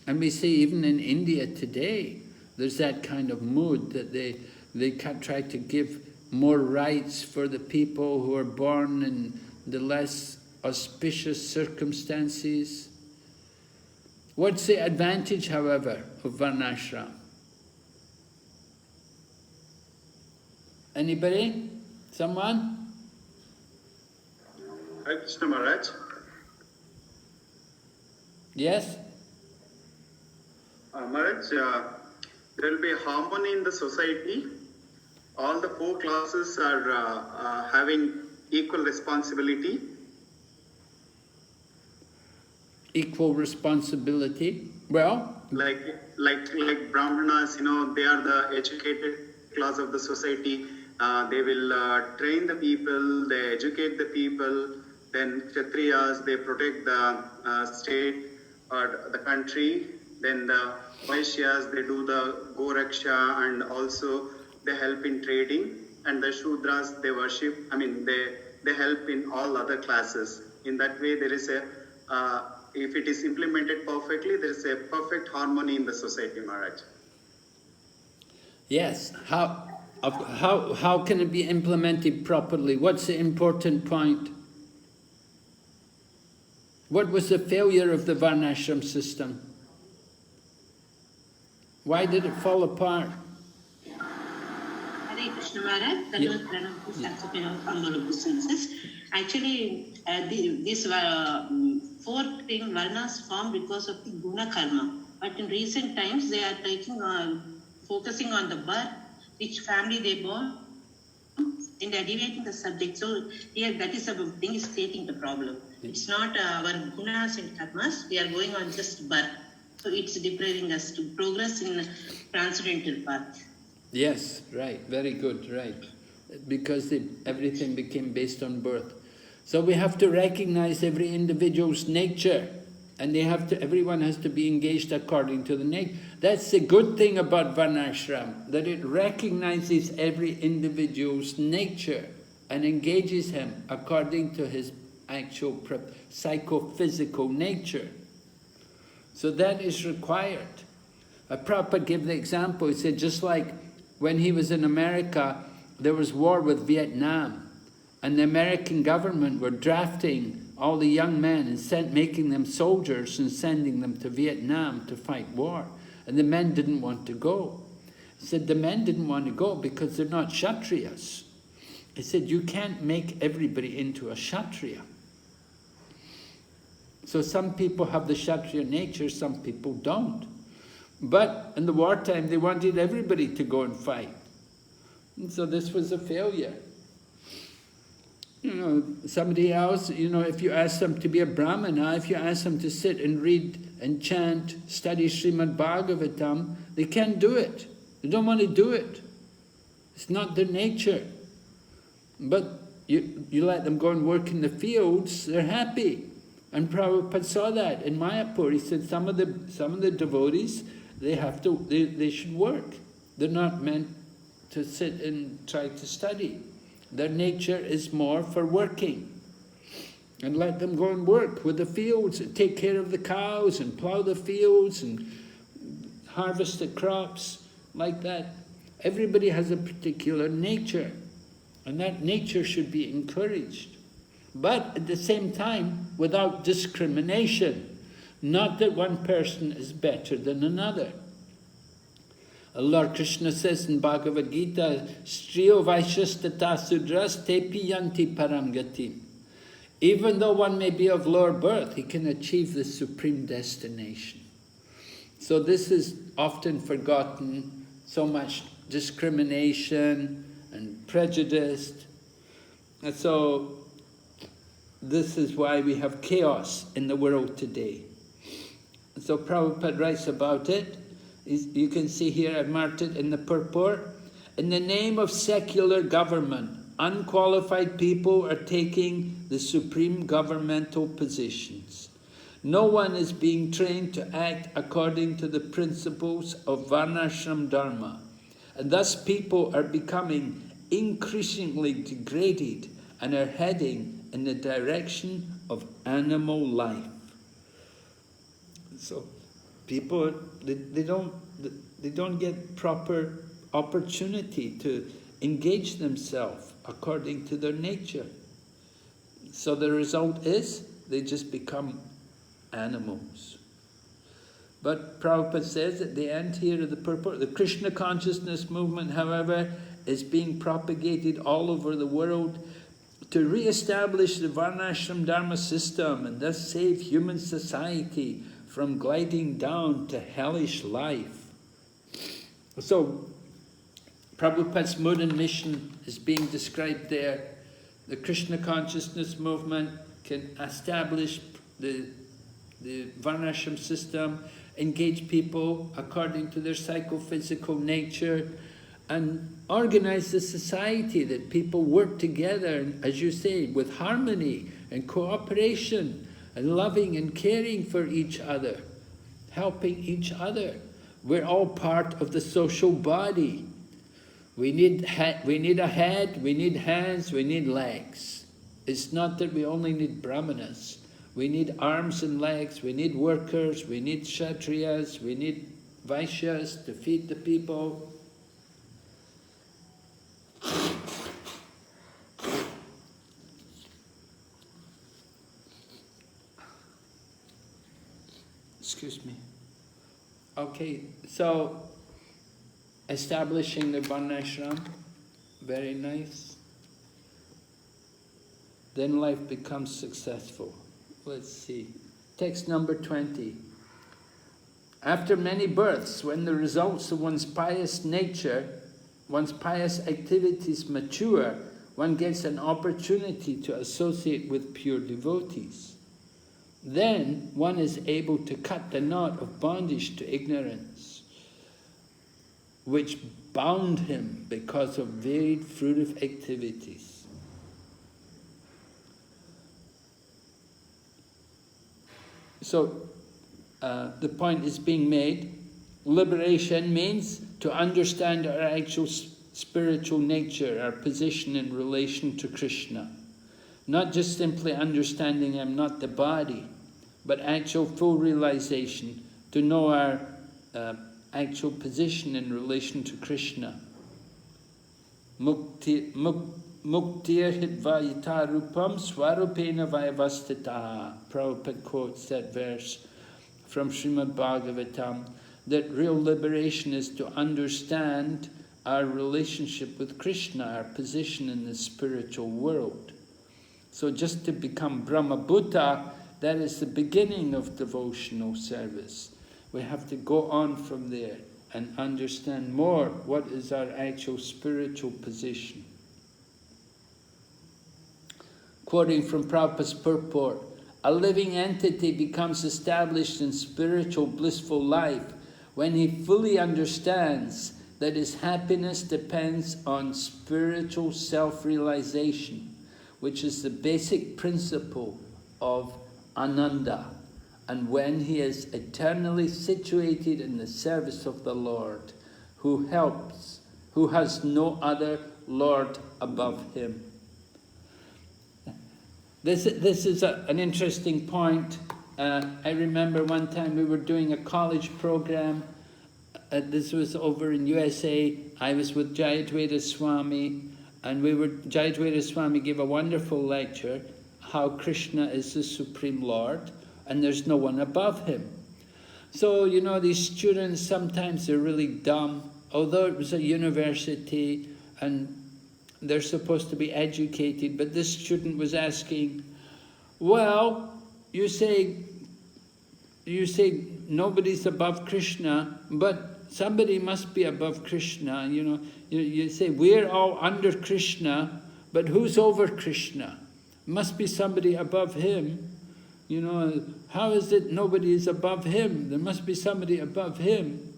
And we see even in India today, there's that kind of mood that they try to give more rights for the people who are born in the less auspicious circumstances. What's the advantage, however, of varnashram? Anybody? Someone? Hi, Krishna Maharaj. Yes? Maharaj, there will be harmony in the society. All the 4 classes are having equal responsibility. Equal responsibility? Well? Like Brahmanas, they are the educated class of the society. They will train the people, they educate the people. Then Kshatriyas, they protect the state or the country. Then the Vaishyas, they do the Goraksha and also they help in trading. And the Shudras, they worship, they help in all other classes. In that way, there is a, if it is implemented perfectly, there is a perfect harmony in the society, Maharaj. Yes. How can it be implemented properly? What's the important point? What was the failure of the varnashram system? Why did it fall apart? Hare Krishna Maharaj, that was one of the accepting of honorable senses. Actually, this 4 thing varnas formed because of the guna karma. But in recent times, they are focusing on the birth, which family they born, and they are deviating the subject. So here, that is a thing is creating the problem. It's not our gunas and karmas. We are going on just birth. So it's depriving us to progress in transcendental path. Yes, right. Very good, right. Because everything became based on birth. So we have to recognize every individual's nature, and everyone has to be engaged according to the nature. That's the good thing about varnashram, that it recognizes every individual's nature and engages him according to his actual psychophysical nature. So that is required. Prabhupada gave the example. He said, just like when he was in America, there was war with Vietnam, and the American government were drafting all the young men and making them soldiers and sending them to Vietnam to fight war. And the men didn't want to go. He said the men didn't want to go because they're not Kshatriyas. He said you can't make everybody into a Kshatriya. So some people have the Kshatriya nature, some people don't. But in the wartime, they wanted everybody to go and fight. And so this was a failure. Somebody else, if you ask them to be a Brahmana, if you ask them to sit and read and chant, study Srimad Bhagavatam, they can't do it. They don't want to do it. It's not their nature. But you let them go and work in the fields, they're happy. And Prabhupada saw that in Mayapur. He said some of the devotees, they should work. They're not meant to sit and try to study. Their nature is more for working. And let them go and work with the fields, and take care of the cows, and plow the fields, and harvest the crops, like that. Everybody has a particular nature, and that nature should be encouraged. But at the same time, without discrimination. Not that one person is better than another. Lord Krishna says in Bhagavad Gita, Striyo Vaishyastata Sudras Tepi Yanti Param Gatim. Even though one may be of lower birth, he can achieve the supreme destination. So this is often forgotten, so much discrimination and prejudice. And so this is why we have chaos in the world today. So Prabhupada writes about it. You can see here, I've marked it in the purport. In the name of secular government, unqualified people are taking the supreme governmental positions. No one is being trained to act according to the principles of Varnashram Dharma, and thus people are becoming increasingly degraded and are heading in the direction of animal life. So people, they don't get proper opportunity to engage themselves according to their nature. So the result is they just become animals. But Prabhupada says at the end here of the purport, the Krishna consciousness movement, however, is being propagated all over the world to re-establish the Varnashram Dharma system and thus save human society from gliding down to hellish life. So Prabhupada's mode and mission is being described there. The Krishna consciousness movement can establish the Varnashram system, engage people according to their psychophysical nature, and organize the society that people work together, as you say, with harmony and cooperation and loving and caring for each other, helping each other. We're all part of the social body. We need a head, we need hands, we need legs. It's not that we only need brahmanas. We need arms and legs, we need workers, we need kshatriyas, we need vaishyas to feed the people. Excuse me. Okay, so establishing the Varnashram, very nice. Then life becomes successful. Let's see. Text number 20. After many births, when the results of one's pious nature, one's pious activities mature, one gets an opportunity to associate with pure devotees. Then one is able to cut the knot of bondage to ignorance, which bound him because of varied fruitive activities. So the point is being made, liberation means to understand our actual spiritual nature, our position in relation to Krishna. Not just simply understanding I'm not the body, but actual full realization, to know our actual position in relation to Krishna. Muktir hitvayita rupam swarupena vayavastita. Prabhupada quotes that verse from Srimad Bhagavatam, that real liberation is to understand our relationship with Krishna, our position in the spiritual world. So just to become Brahmabhuta, that is the beginning of devotional service. We have to go on from there and understand more what is our actual spiritual position. Quoting from Prabhupada's purport, a living entity becomes established in spiritual blissful life when he fully understands that his happiness depends on spiritual self-realization, which is the basic principle of Ananda, and when he is eternally situated in the service of the Lord, who helps, who has no other Lord above him. This is an interesting point. I remember one time we were doing a college program. This was over in USA. I was with Jayadvaita Swami, and Jayadvaita Swami gave a wonderful lecture, how Krishna is the Supreme Lord, and there's no one above him. So, you know, these students, sometimes they're really dumb, although it was a university, and they're supposed to be educated, but this student was asking, well, you say nobody's above Krishna, but somebody must be above Krishna. You say we're all under Krishna, but who's over Krishna? Must be somebody above him. You know, how is it nobody is above him? There must be somebody above him.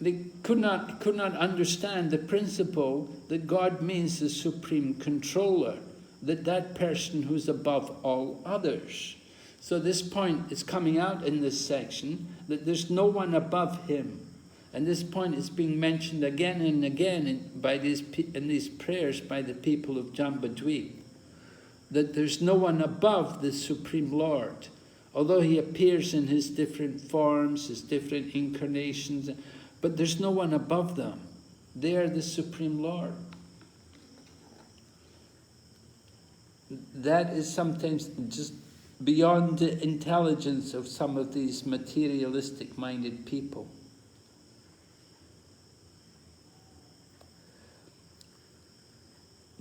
they could not understand the principle that God means the supreme controller, that person who's above all others. So this point is coming out in this section, that there's no one above him. And this point is being mentioned again and again in these prayers by the people of Jambudweep, that there's no one above the Supreme Lord. Although he appears in his different forms, his different incarnations, but there's no one above them. They are the Supreme Lord. That is sometimes just beyond the intelligence of some of these materialistic-minded people.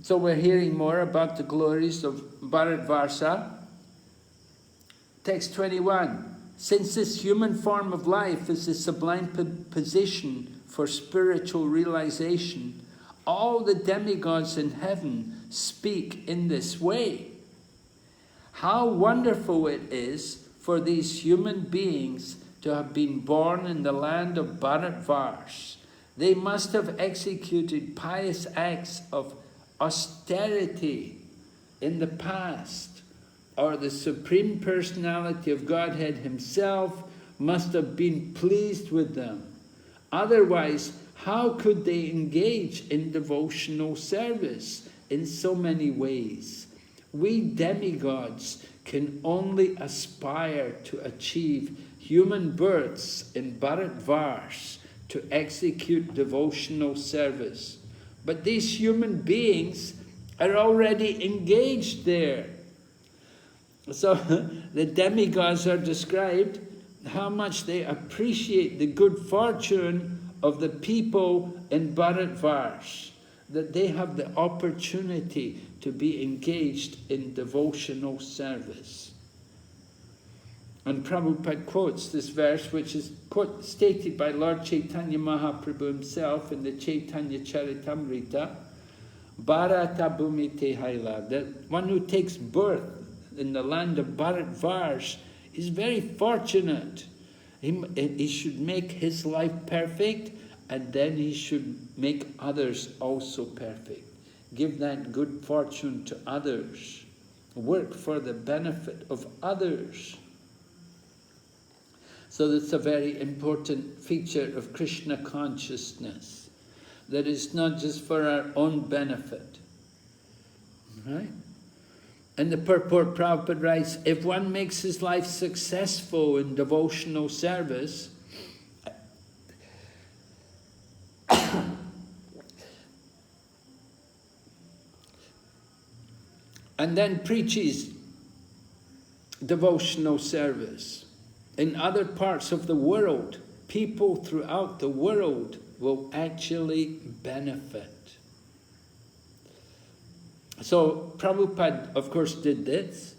So we're hearing more about the glories of Bharatvarsha. Text 21. Since this human form of life is the sublime position for spiritual realization, all the demigods in heaven speak in this way. How wonderful it is for these human beings to have been born in the land of Bharatvarsha. They must have executed pious acts of austerity in the past, or the Supreme Personality of Godhead himself must have been pleased with them. Otherwise, how could they engage in devotional service in so many ways? We demigods can only aspire to achieve human births in Bharatvarsha to execute devotional service. But these human beings are already engaged there. So the demigods are described, how much they appreciate the good fortune of the people in Bharatvarsha, that they have the opportunity to be engaged in devotional service. And Prabhupada quotes this verse, which is stated by Lord Chaitanya Mahaprabhu himself in the Chaitanya Charitamrita, Bharata Bhumite Haila, that one who takes birth in the land of Bharatvarsha is very fortunate. He should make his life perfect, and then he should make others also perfect. Give that good fortune to others. Work for the benefit of others. So that's a very important feature of Krishna consciousness, that it's not just for our own benefit. Right? And the purport Prabhupada writes, if one makes his life successful in devotional service, and then preaches devotional service in other parts of the world, people throughout the world will actually benefit. So Prabhupada, of course, did this.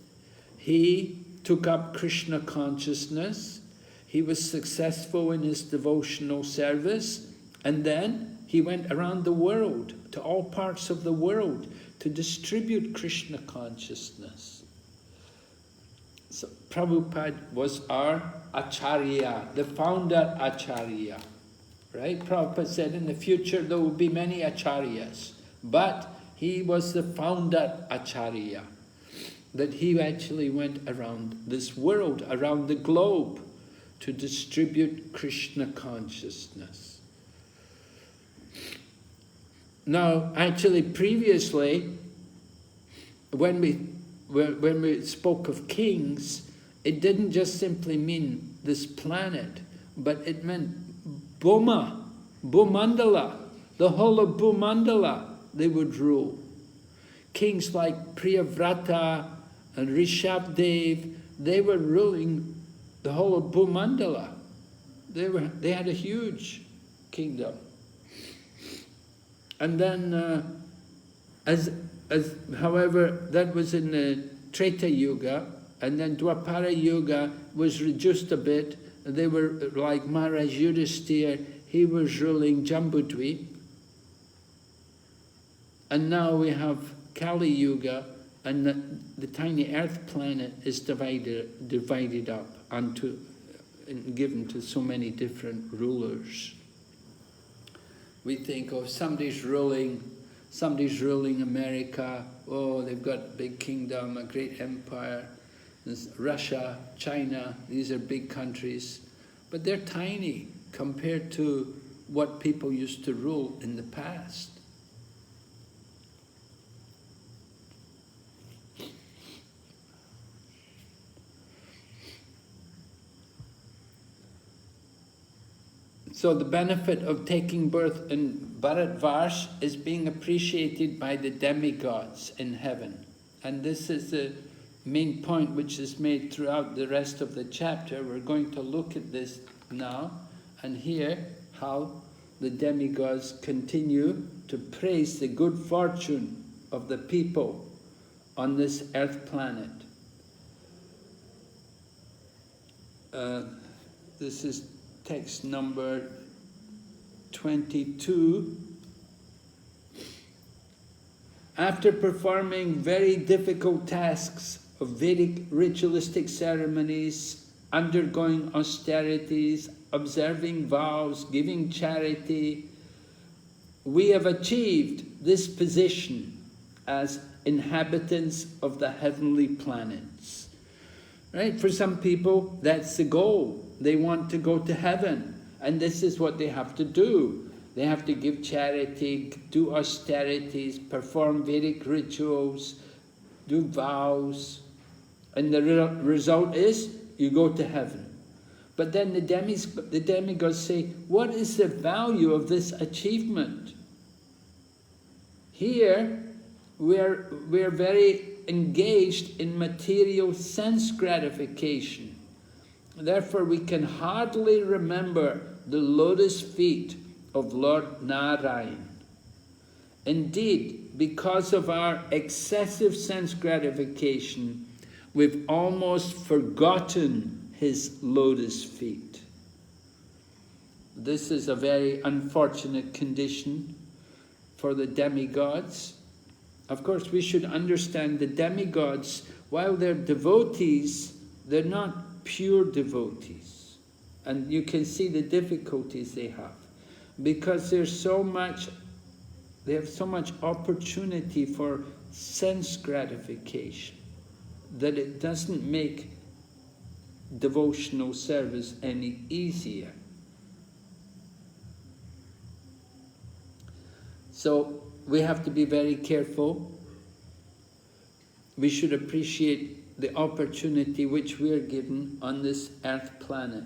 He took up Krishna consciousness. He was successful in his devotional service. And then he went around the world, to all parts of the world, to distribute Krishna consciousness. So Prabhupada was our Acharya, the founder Acharya. Right? Prabhupada said in the future there will be many Acharyas, but he was the founder Acharya, that he actually went around this world, around the globe, to distribute Krishna consciousness. Now, actually, previously, when we spoke of kings, it didn't just simply mean this planet, but it meant Bhumandala, the whole of Bhumandala, they would rule. Kings like Priyavrata and Rishabdev, they were ruling the whole of Bhumandala. They had a huge kingdom. And then, however, that was in the Treta Yuga, and then Dwapara Yuga was reduced a bit. They were like Maharaj Yudhisthira, he was ruling Jambudweep. And now we have Kali Yuga, and the tiny earth planet is divided up and given to so many different rulers. We think, oh, somebody's ruling America, oh, they've got a big kingdom, a great empire. There's Russia, China, these are big countries, but they're tiny compared to what people used to rule in the past. So the benefit of taking birth in Bharatvarsh is being appreciated by the demigods in heaven. And this is the main point which is made throughout the rest of the chapter. We're going to look at this now and hear how the demigods continue to praise the good fortune of the people on this earth planet. This is text number 22. After performing very difficult tasks of Vedic ritualistic ceremonies, undergoing austerities, observing vows, giving charity, we have achieved this position as inhabitants of the heavenly planets. Right? For some people, that's the goal. They want to go to heaven, and this is what they have to do. They have to give charity, do austerities, perform Vedic rituals, do vows, and the result is you go to heaven. But then the demigods say, what is the value of this achievement? Here, we're very engaged in material sense gratification. Therefore, we can hardly remember the lotus feet of Lord Narayan. Indeed, because of our excessive sense gratification, we've almost forgotten his lotus feet. This is a very unfortunate condition for the demigods. Of course, we should understand the demigods, while they're devotees, they're not pure devotees. And you can see the difficulties they have, because they have so much opportunity for sense gratification that it doesn't make devotional service any easier. So we have to be very careful. We should appreciate the opportunity which we are given on this earth planet.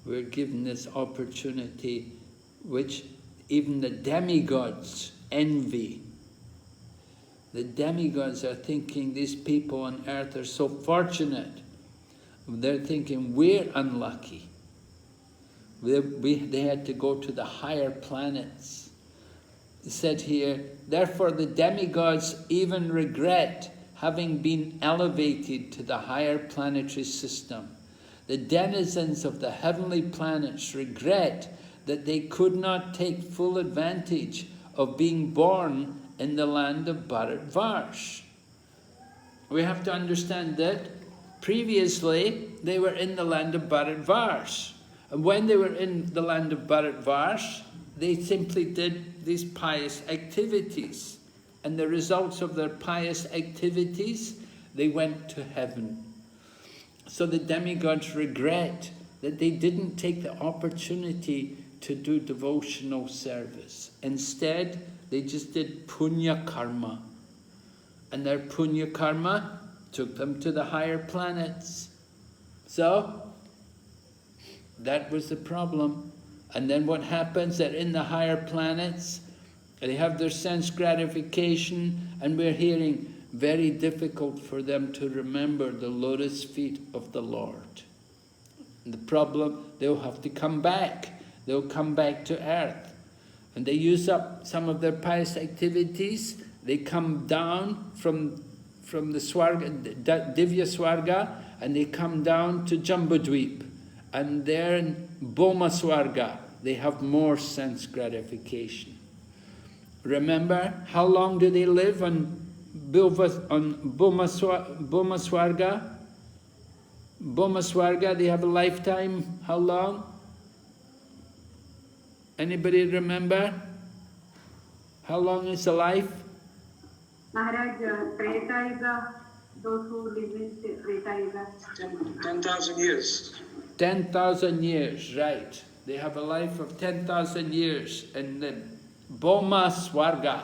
We're given this opportunity which even the demigods envy. The demigods are thinking these people on earth are so fortunate. They're thinking we're unlucky. They had to go to the higher planets. It said here, therefore the demigods even regret having been elevated to the higher planetary system. The denizens of the heavenly planets regret that they could not take full advantage of being born in the land of Bharatvarsh. We have to understand that previously they were in the land of Bharatvarsh. And when they were in the land of Bharatvarsh, they simply did these pious activities. And the results of their pious activities, they went to heaven. So the demigods regret that they didn't take the opportunity to do devotional service. Instead, they just did punya karma. And their punya karma took them to the higher planets. So, that was the problem. And then what happens? That in the higher planets, they have their sense gratification, and we're hearing very difficult for them to remember the lotus feet of the Lord. And the problem, they'll have to come back. They'll come back to earth. And they use up some of their pious activities. They come down from the Swarga, Divya Swarga, and they come down to Jambudweep. And there in Boma Swarga, they have more sense gratification. Remember, how long do they live on Boma Swarga? Boma Swarga, they have a lifetime, how long? Anybody remember? How long is a life? Maharaj, Treta Yuga, those who live in Treta Yuga. 10,000 years. 10,000 years, right. They have a life of 10,000 years in the Bhoma Swarga.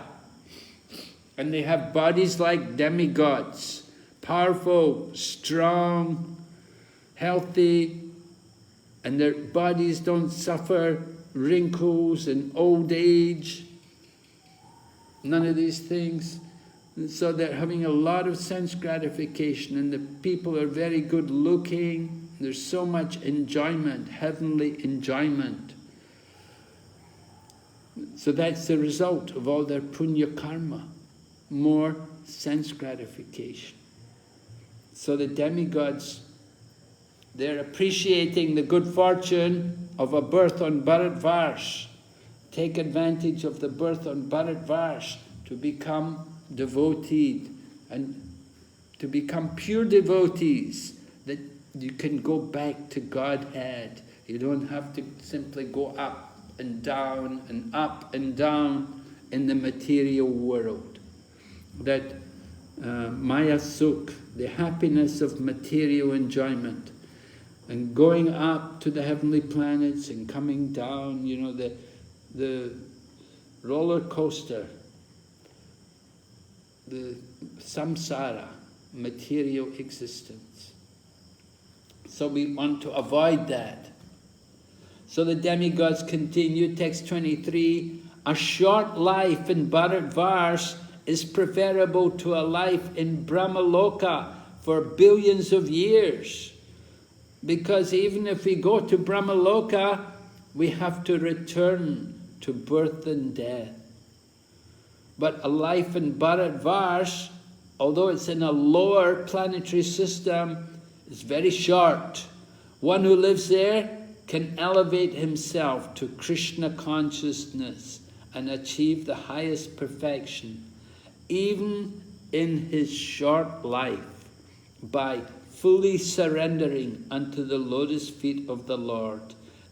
And they have bodies like demigods, powerful, strong, healthy, and their bodies don't suffer wrinkles and old age, none of these things. And so they're having a lot of sense gratification, and the people are very good looking. There's so much enjoyment, heavenly enjoyment. So that's the result of all their punya karma, more sense gratification. So the demigods, they're appreciating the good fortune of a birth on Bharatvarsh. Take advantage of the birth on Bharatvarsh to become devoteed and to become pure devotees, that you can go back to Godhead. You don't have to simply go up and down and up and down in the material world. That Maya Sukh, the happiness of material enjoyment, and going up to the heavenly planets and coming down, you know, the roller coaster, the samsara, material existence. So we want to avoid that. So the demigods continue, text 23, a short life in Bharatvarsh is preferable to a life in Brahmaloka for billions of years. Because even if we go to Brahmaloka, we have to return to birth and death. But a life in Bharatvarsh, although it's in a lower planetary system, is very short. One who lives there can elevate himself to Krishna consciousness and achieve the highest perfection, even in his short life, by fully surrendering unto the lotus feet of the Lord.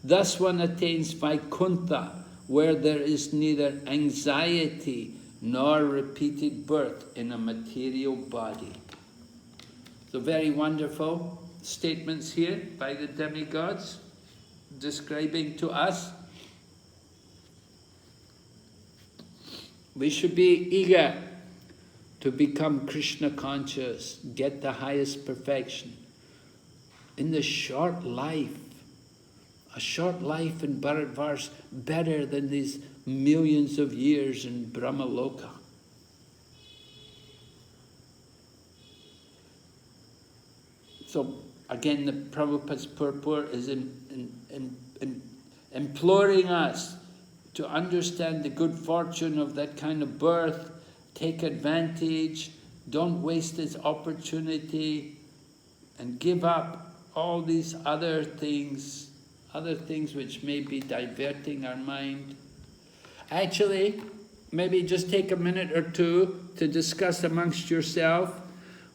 Thus one attains Vaikuntha, where there is neither anxiety nor repeated birth in a material body. So very wonderful statements here by the demigods, describing to us. We should be eager to become Krishna conscious, get the highest perfection. In the short life, a short life in Bharatvarsh, better than these millions of years in Brahmaloka. So again, the Prabhupada's purport is imploring us to understand the good fortune of that kind of birth, take advantage, don't waste this opportunity, and give up all these other things which may be diverting our mind. Actually, maybe just take a minute or two to discuss amongst yourself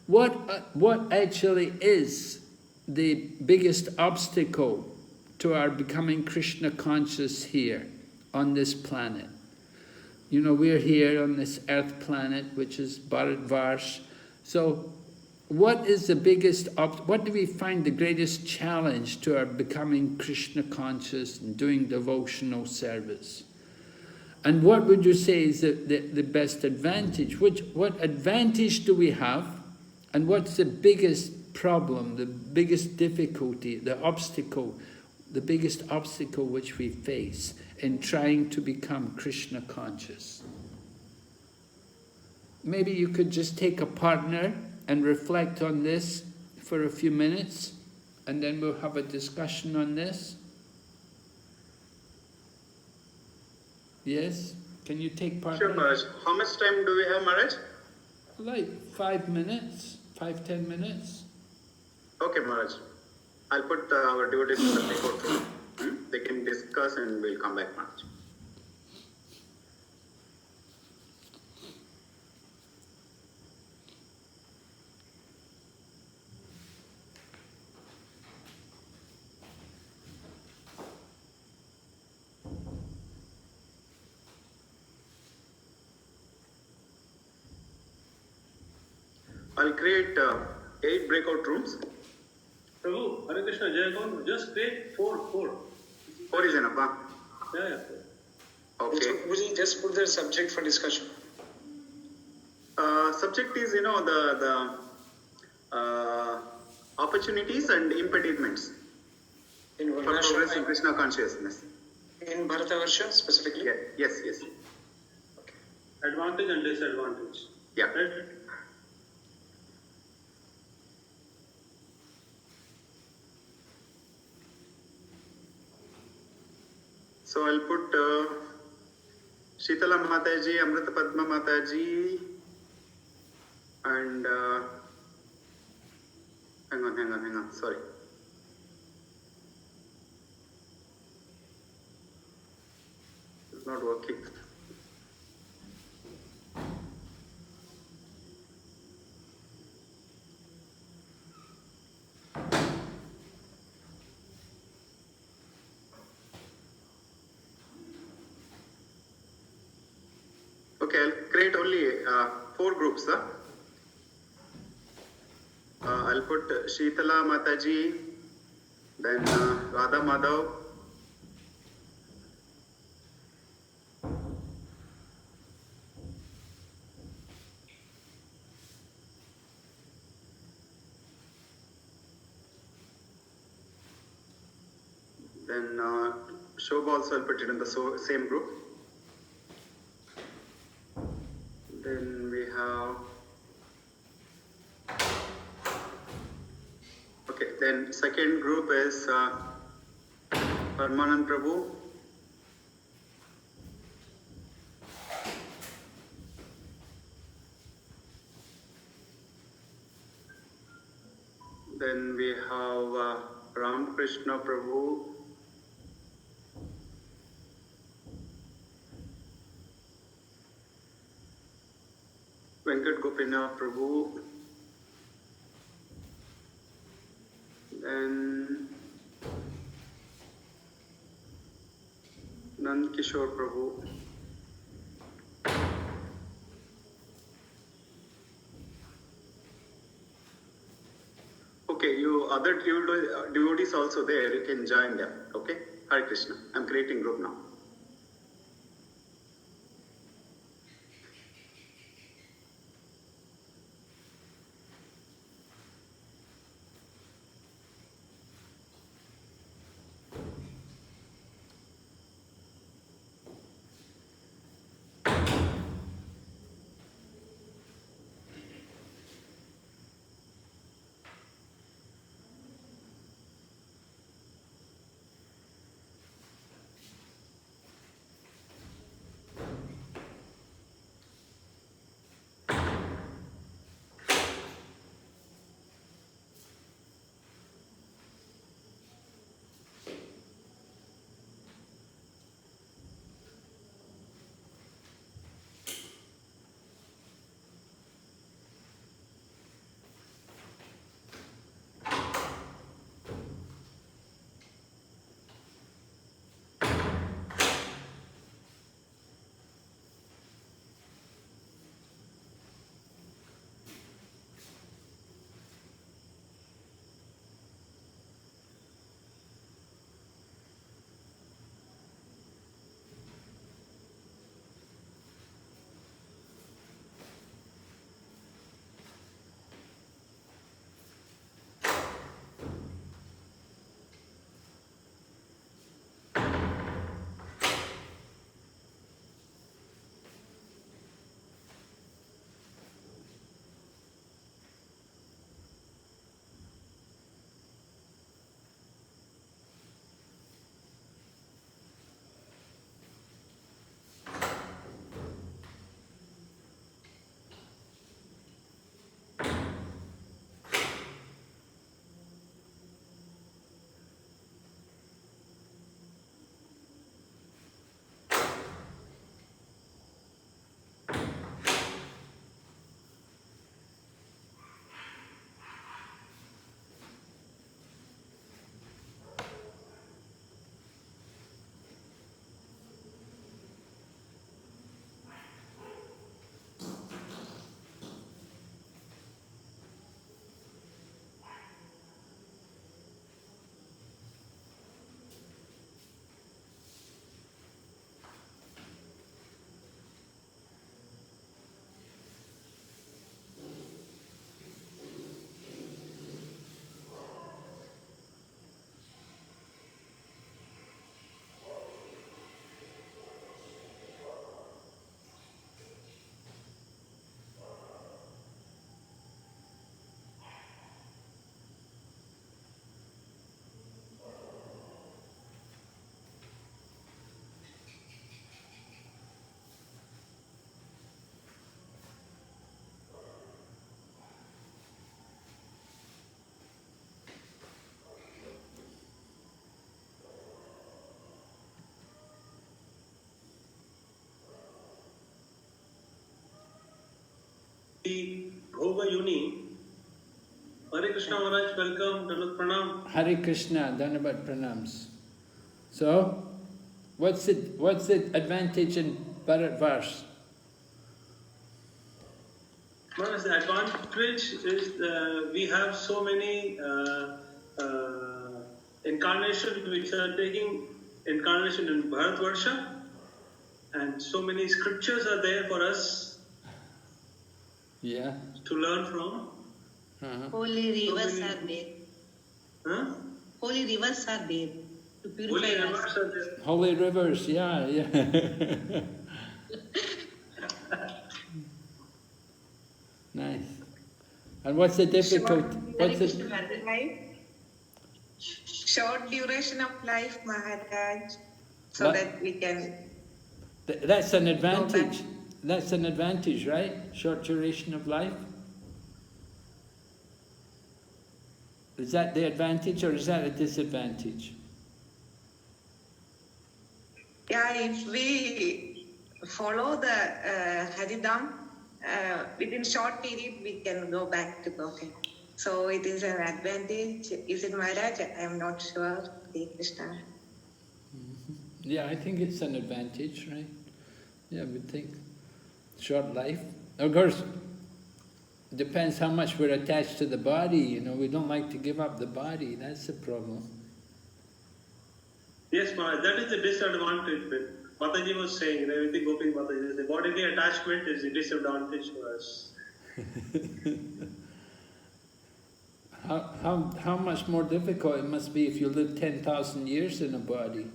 what actually is the biggest obstacle to our becoming Krishna conscious here on this planet. You know, we're here on this earth planet, which is Bharatvarsh. So what is the biggest, what do we find the greatest challenge to our becoming Krishna conscious and doing devotional service? And what would you say is the best advantage? What advantage do we have? And what's the biggest problem, the biggest difficulty, the obstacle, the biggest obstacle which we face in trying to become Krishna conscious? Maybe you could just take a partner and reflect on this for a few minutes, and then we'll have a discussion on this. Yes? Can you take partner? Sure, Maharaj. How much time do we have, Maharaj? Like 5 minutes, 5-10 minutes. Okay, Maharaj. I'll put our devotees in the report room. They can discuss and we'll come back, Maharaj. I'll create 8 breakout rooms. Prabhu, Hare Krishna, Jai Gaur, just create 4. 4 is enough, huh? Yeah. Okay. Would you just put the subject for discussion? Subject is, the opportunities and impediments In for progress in Krishna consciousness. In Bharatavarsha specifically? Yeah. Yes. Advantage and disadvantage. Yeah. Right? So I'll put Shitala Mataji, Amrita Padma Mataji, and hang on, sorry. It's not working. Okay, I'll create only 4 groups. I'll put Shitala Mataji, then Radha Madhav, then Shobha also I'll put it in the same group. Then we have, okay, then second group is Parmanand Prabhu, then we have Ram Krishna Prabhu, Venkat Gopinath Prabhu, then Nand Kishore Prabhu, okay, you other devotees also there, you can join them, okay? Hare Krishna, I'm creating group now. Bhova Yuni. Hare Krishna Maharaj, welcome, Dandavat Pranam. Hare Krishna, Dandavat Pranams. So, what's the advantage in Bharat verse? Maharaj, the advantage is we have so many incarnations which are taking incarnation in Bharatvarsha, and so many scriptures are there for us to learn from. Holy rivers are there. Huh? Holy rivers are there to purify Holy us. rivers are there. Holy rivers, yeah. Nice. And what's the difficulty? Short duration of life, Maharaj, so What? that we can. That's an advantage. That's an advantage, right? Short duration of life. Is that the advantage or is that a disadvantage? Yeah, if we follow the Haridam, within short period we can go back to Gopi. So it is an advantage. Is it, Maharaj? I am not sure. Hare Krishna. Yeah, I think it's an advantage, right? Yeah, we think short life. Of course, depends how much we're attached to the body. You know, we don't like to give up the body. That's the problem. Yes, Maharaj, that is the disadvantage. But Mataji was saying, everything Gopi Mataji, the bodily attachment is a disadvantage for us. How much more difficult it must be if you live 10,000 years in a body.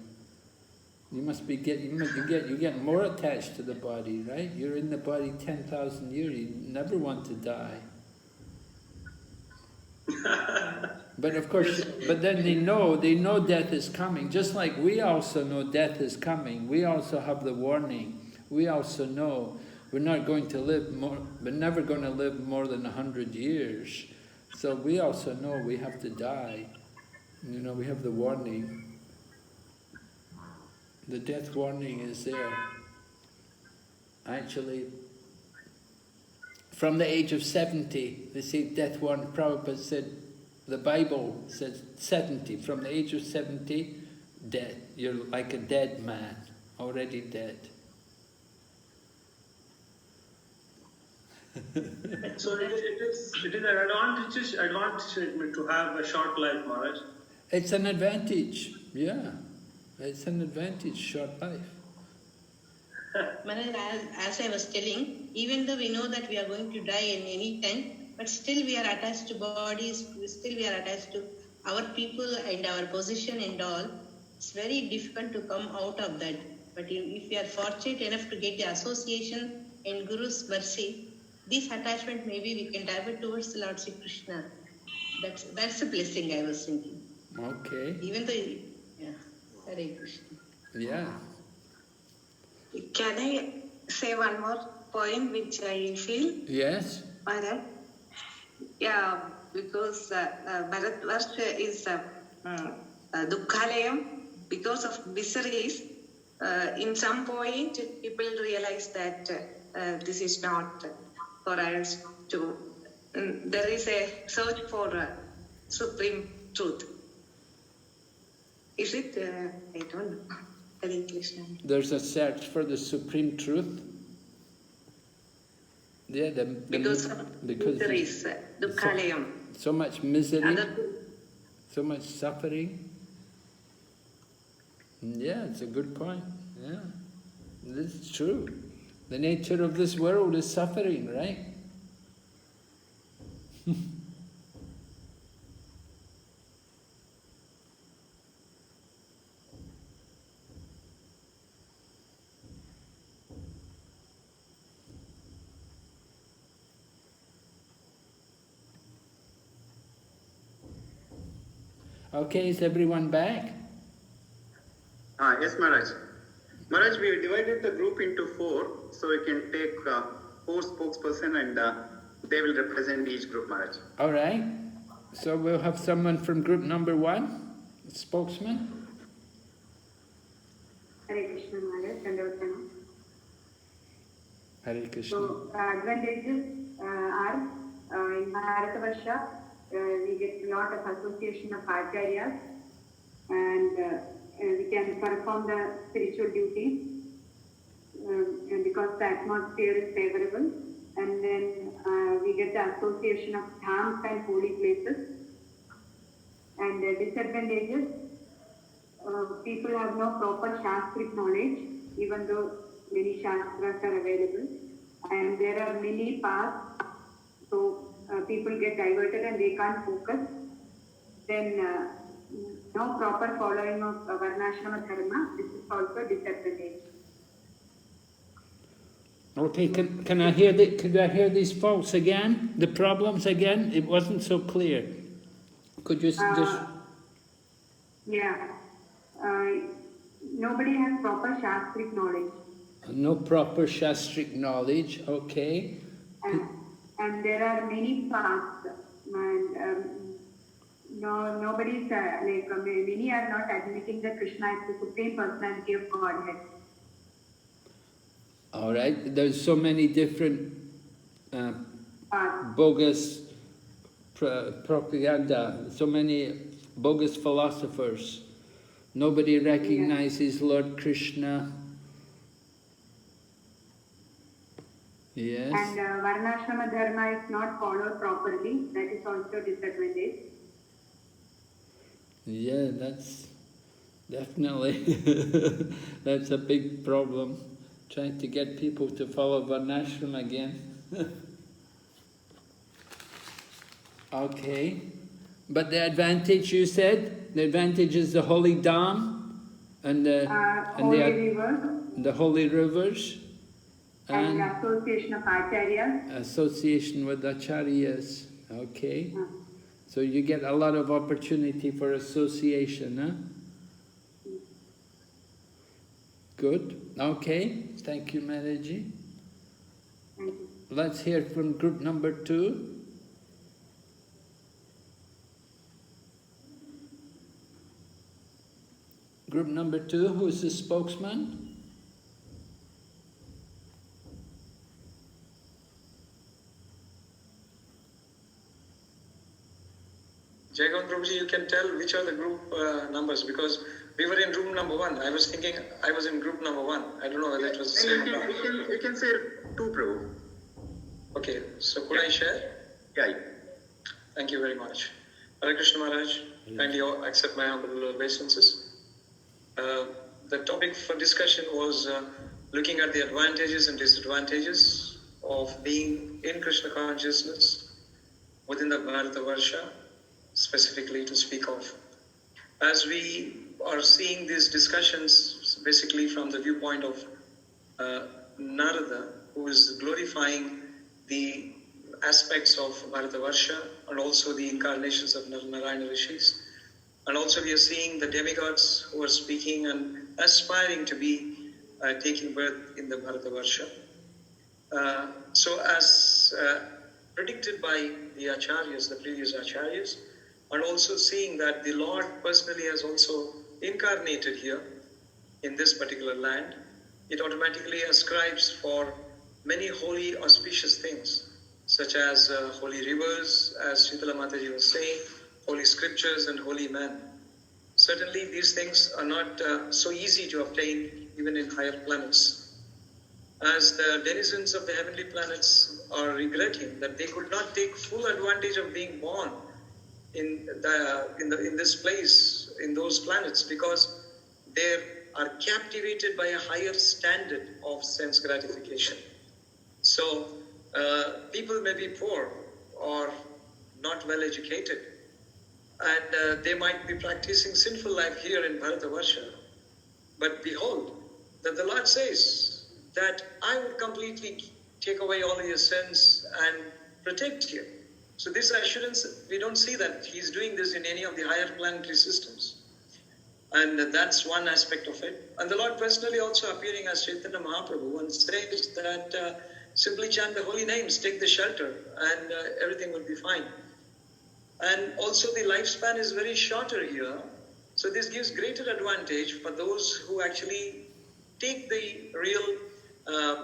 You get more attached to the body, right? You're in the body 10,000 years. You never want to die. But of course, but then they know death is coming. Just like we also know death is coming. We also have the warning. We also know we're not going to live more. We're never going to live more than 100 years. So we also know we have to die. You know, we have the warning. The death warning is there. Actually, from the age of 70, they say death warning. Prabhupada said, the Bible says 70. From the age of 70, dead. You're like a dead man, already dead. So it is an advantage to have a short life, Maharaj. It's an advantage, yeah. It's an advantage, short life. Maharaj, as I was telling, even though we know that we are going to die in any time, but still we are attached to bodies, still we are attached to our people and our position and all. It's very difficult to come out of that. But if we are fortunate enough to get the association and Guru's mercy, this attachment maybe we can divert towards the Lord Sri Krishna. That's a blessing I was thinking. Okay. Even though, yeah, Hare Krishna. Yeah. Can I say one more point which I feel? Yes. Maharaj? Yeah, because Bharatvarsha is Dukhalayam, because of miseries. In some point, people realize that this is not for us to. There is a search for supreme truth. Is it? I don't know. Hare Krishna. There's a search for the supreme truth. Yeah, Because there is Dukhalayam. So much misery, so much suffering. Yeah, it's a good point. Yeah, this is true. The nature of this world is suffering, right? Okay, is everyone back? Yes, Maharaj. Maharaj, we divided the group into 4, so we can take 4 spokesperson and they will represent each group, Maharaj. All right. So we'll have someone from group number 1, spokesman. Hare Krishna Maharaj, Dandavat Pranam. Hare Krishna. So advantages are in Bharatavarsha, we get a lot of association of acharyas, and we can perform the spiritual duties and because the atmosphere is favorable. And then we get the association of dhams and holy places. And the disadvantages, people have no proper shastric knowledge, even though many shastras are available. And there are many paths, so people get diverted and they can't focus. Then no proper following of varnashrama dharma, this is also a disadvantage. Okay, can I hear these faults again? The problems again? It wasn't so clear. Could you just... Yeah. Nobody has proper shastric knowledge. No proper shastric knowledge, okay. And there are many paths. And, nobody's many are not admitting that Krishna is the Supreme Personality of Godhead. All right, there's so many different bogus propaganda, so many bogus philosophers. Nobody recognizes Lord Krishna. Yes. And varnashrama dharma is not followed properly. That is also a disadvantage. Yeah, that's definitely, that's a big problem. Trying to get people to follow varnashram again. Okay. But the advantage, you said, the advantage is the holy dham and the holy rivers and the association of acharyas. Association with acharyas. Okay. So you get a lot of opportunity for association, huh? Good. Okay. Thank you, Maraji. Let's hear from group number 2. Group number 2, who is the spokesman? Jaigon Prabhuji, you can tell which are the group numbers because we were in room number 1. I was thinking I was in group number 1. I don't know whether it was the same or not. You can say 2, Prabhu. Okay, so could I share? Yeah. Thank you very much. Hare Krishna Maharaj, kindly accept my humble obeisances. The topic for discussion was looking at the advantages and disadvantages of being in Krishna consciousness within the Bharatavarsha, specifically to speak of. As we are seeing these discussions basically from the viewpoint of Narada, who is glorifying the aspects of Bharatavarsha and also the incarnations of Narayana Rishis. And also we are seeing the demigods who are speaking and aspiring to be taking birth in the Bharatavarsha. So as predicted by the acharyas, the previous acharyas, and also seeing that the Lord personally has also incarnated here in this particular land, it automatically ascribes for many holy auspicious things, such as holy rivers, as Shitala Mataji was saying, holy scriptures and holy men. Certainly these things are not so easy to obtain even in higher planets. As the denizens of the heavenly planets are regretting that they could not take full advantage of being born in this place, in those planets, because they are captivated by a higher standard of sense gratification. So people may be poor or not well educated, and they might be practicing sinful life here in Bharatavarsha. But behold, that the Lord says that I would completely take away all your sins and protect you. So this assurance, we don't see that He's doing this in any of the higher planetary systems. And that's one aspect of it. And the Lord personally also appearing as Chaitanya Mahaprabhu and says that simply chant the holy names, take the shelter, and everything will be fine. And also the lifespan is very shorter here. So this gives greater advantage for those who actually take the real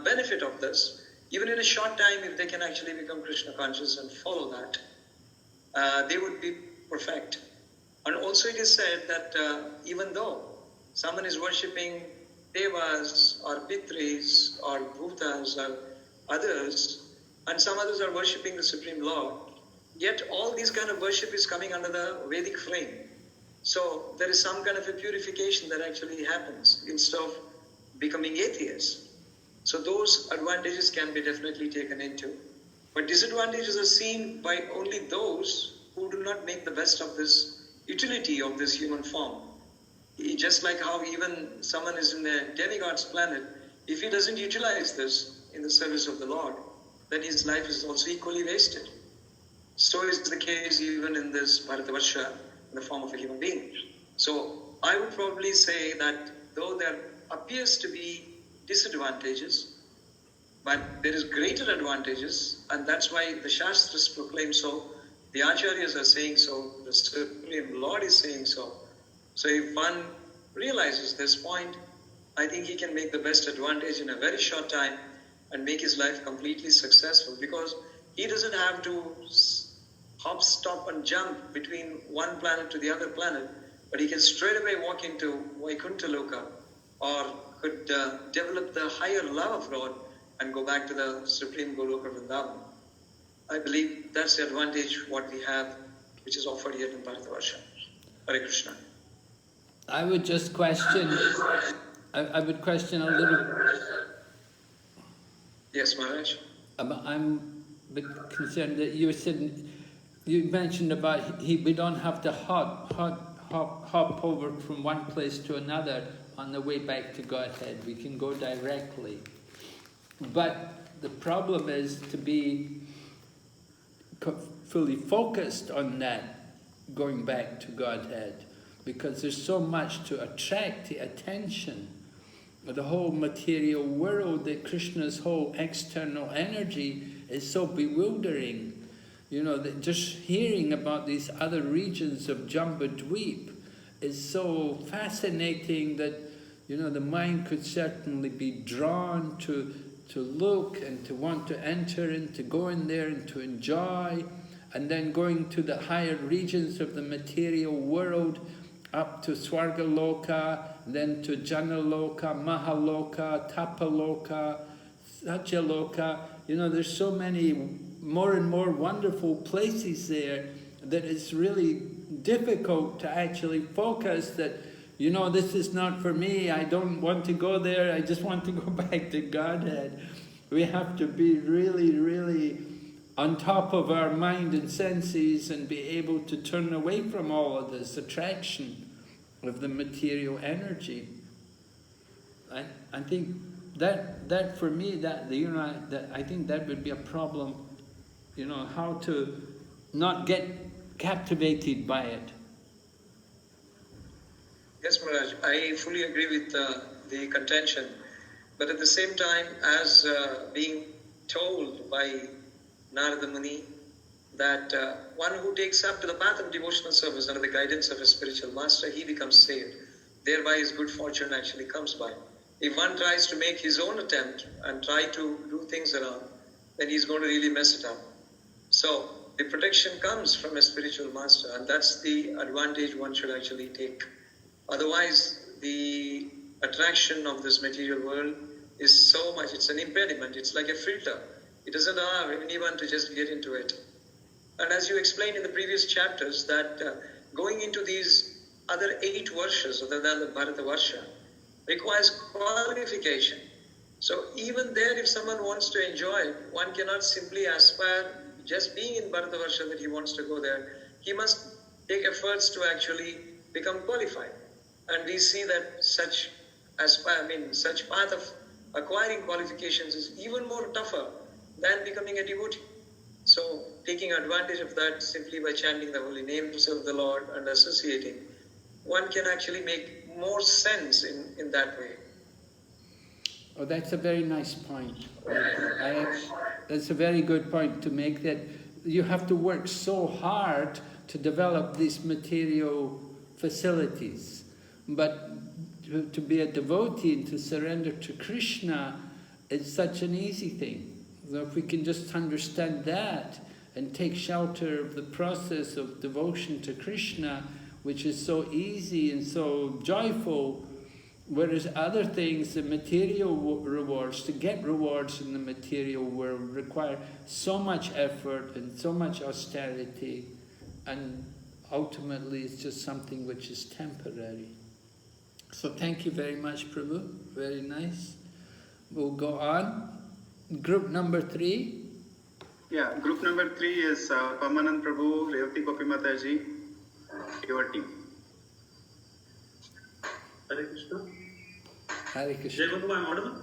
benefit of this. even in a short time, if they can actually become Krishna conscious and follow that, they would be perfect. And also it is said that even though someone is worshipping devas or pitris or bhutas or others, and some others are worshipping the Supreme Lord, yet all these kind of worship is coming under the Vedic frame. So there is some kind of a purification that actually happens instead of becoming atheists. So those advantages can be definitely taken into. But disadvantages are seen by only those who do not make the best of this utility of this human form. Just like how even someone is in a demigod's planet, if he doesn't utilize this in the service of the Lord, then his life is also equally wasted. So is the case even in this Bharatavarsha in the form of a human being. So I would probably say that though there appears to be disadvantages, but there is greater advantages, and that's why the Shastras proclaim so, the Acharyas are saying so, the Supreme Lord is saying so. So if one realizes this point, I think he can make the best advantage in a very short time and make his life completely successful, because he doesn't have to hop, stop and jump between one planet to the other planet, but he can straight away walk into Vaikuntha Loka, or could develop the higher love of God and go back to the Supreme Goloka Vrindavan. I believe that's the advantage what we have, which is offered here in Bharatavarsha. Hare Krishna. I would just question, I would question a little. Yes, Maharaj. I'm a bit concerned that you said, you mentioned about we don't have to hop over from one place to another on the way back to Godhead. We can go directly. But the problem is to be fully focused on that, going back to Godhead, because there's so much to attract the attention of the whole material world, that Krishna's whole external energy is so bewildering. You know, that just hearing about these other regions of Jambudweep is so fascinating that, you know, the mind could certainly be drawn to look and to want to enter and to go in there and to enjoy, and then going to the higher regions of the material world, up to Swargaloka, then to Janaloka, Mahaloka, Tapaloka, Satyaloka. You know, there's so many more and more wonderful places there that it's really difficult to actually focus that, you know, this is not for me, I don't want to go there, I just want to go back to Godhead. We have to be really, really on top of our mind and senses and be able to turn away from all of this attraction of the material energy. I think that for me, that you know, that I think that would be a problem. You know, how to not get captivated by it. Yes, Maharaj, I fully agree with the contention. But at the same time, as being told by Narada Muni, that one who takes up to the path of devotional service under the guidance of a spiritual master, he becomes saved. Thereby his good fortune actually comes by. If one tries to make his own attempt and try to do things around, then he's going to really mess it up. So the protection comes from a spiritual master, and that's the advantage one should actually take. Otherwise, the attraction of this material world is so much, it's an impediment, it's like a filter. It doesn't allow anyone to just get into it. And as you explained in the previous chapters, that going into these other 8 varshes other than the Bharatavarsha requires qualification. So even there, if someone wants to enjoy it, one cannot simply aspire just being in Bharatavarsha that he wants to go there. He must take efforts to actually become qualified. And we see that such path of acquiring qualifications is even more tougher than becoming a devotee. So taking advantage of that simply by chanting the holy names of the Lord and associating, one can actually make more sense in that way. Oh, that's a very nice point. That's a very good point to make, that you have to work so hard to develop these material facilities. But to be a devotee and to surrender to Krishna is such an easy thing. So if we can just understand that and take shelter of the process of devotion to Krishna, which is so easy and so joyful, whereas other things, the material rewards, to get rewards in the material world require so much effort and so much austerity, and ultimately it's just something which is temporary. So thank you very much, Prabhu. Very nice. We'll go on. Group number 3. Yeah, group number 3 is Pamanand Prabhu, Revati Gopi Mataji, your team. Hare Krishna. Hare Krishna. Jai Bhagwan, I'm audible?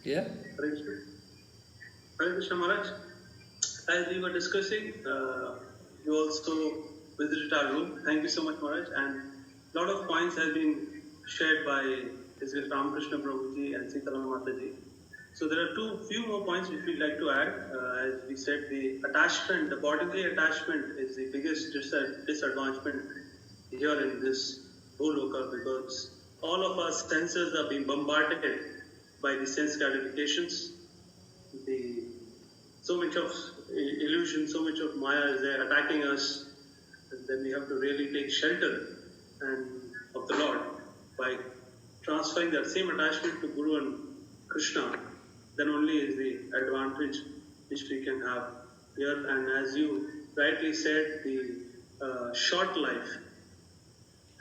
Yeah. Hare Krishna. Hare Krishna Maharaj. As we were discussing, you also visited our room. Thank you so much, Maharaj. And a lot of points have been shared by His Grace Ramakrishna Prabhuji and Sitaram Mataji. So there are few more points which we'd like to add. As we said, the attachment, the bodily attachment is the biggest disadvantagement here in this Bholoka, because all of our senses are being bombarded by the sense gratifications. So much of illusion, so much of Maya is there attacking us, and then we have to really take shelter of the Lord by transferring that same attachment to Guru and Krishna. Then only is the advantage which we can have here. And as you rightly said, the short life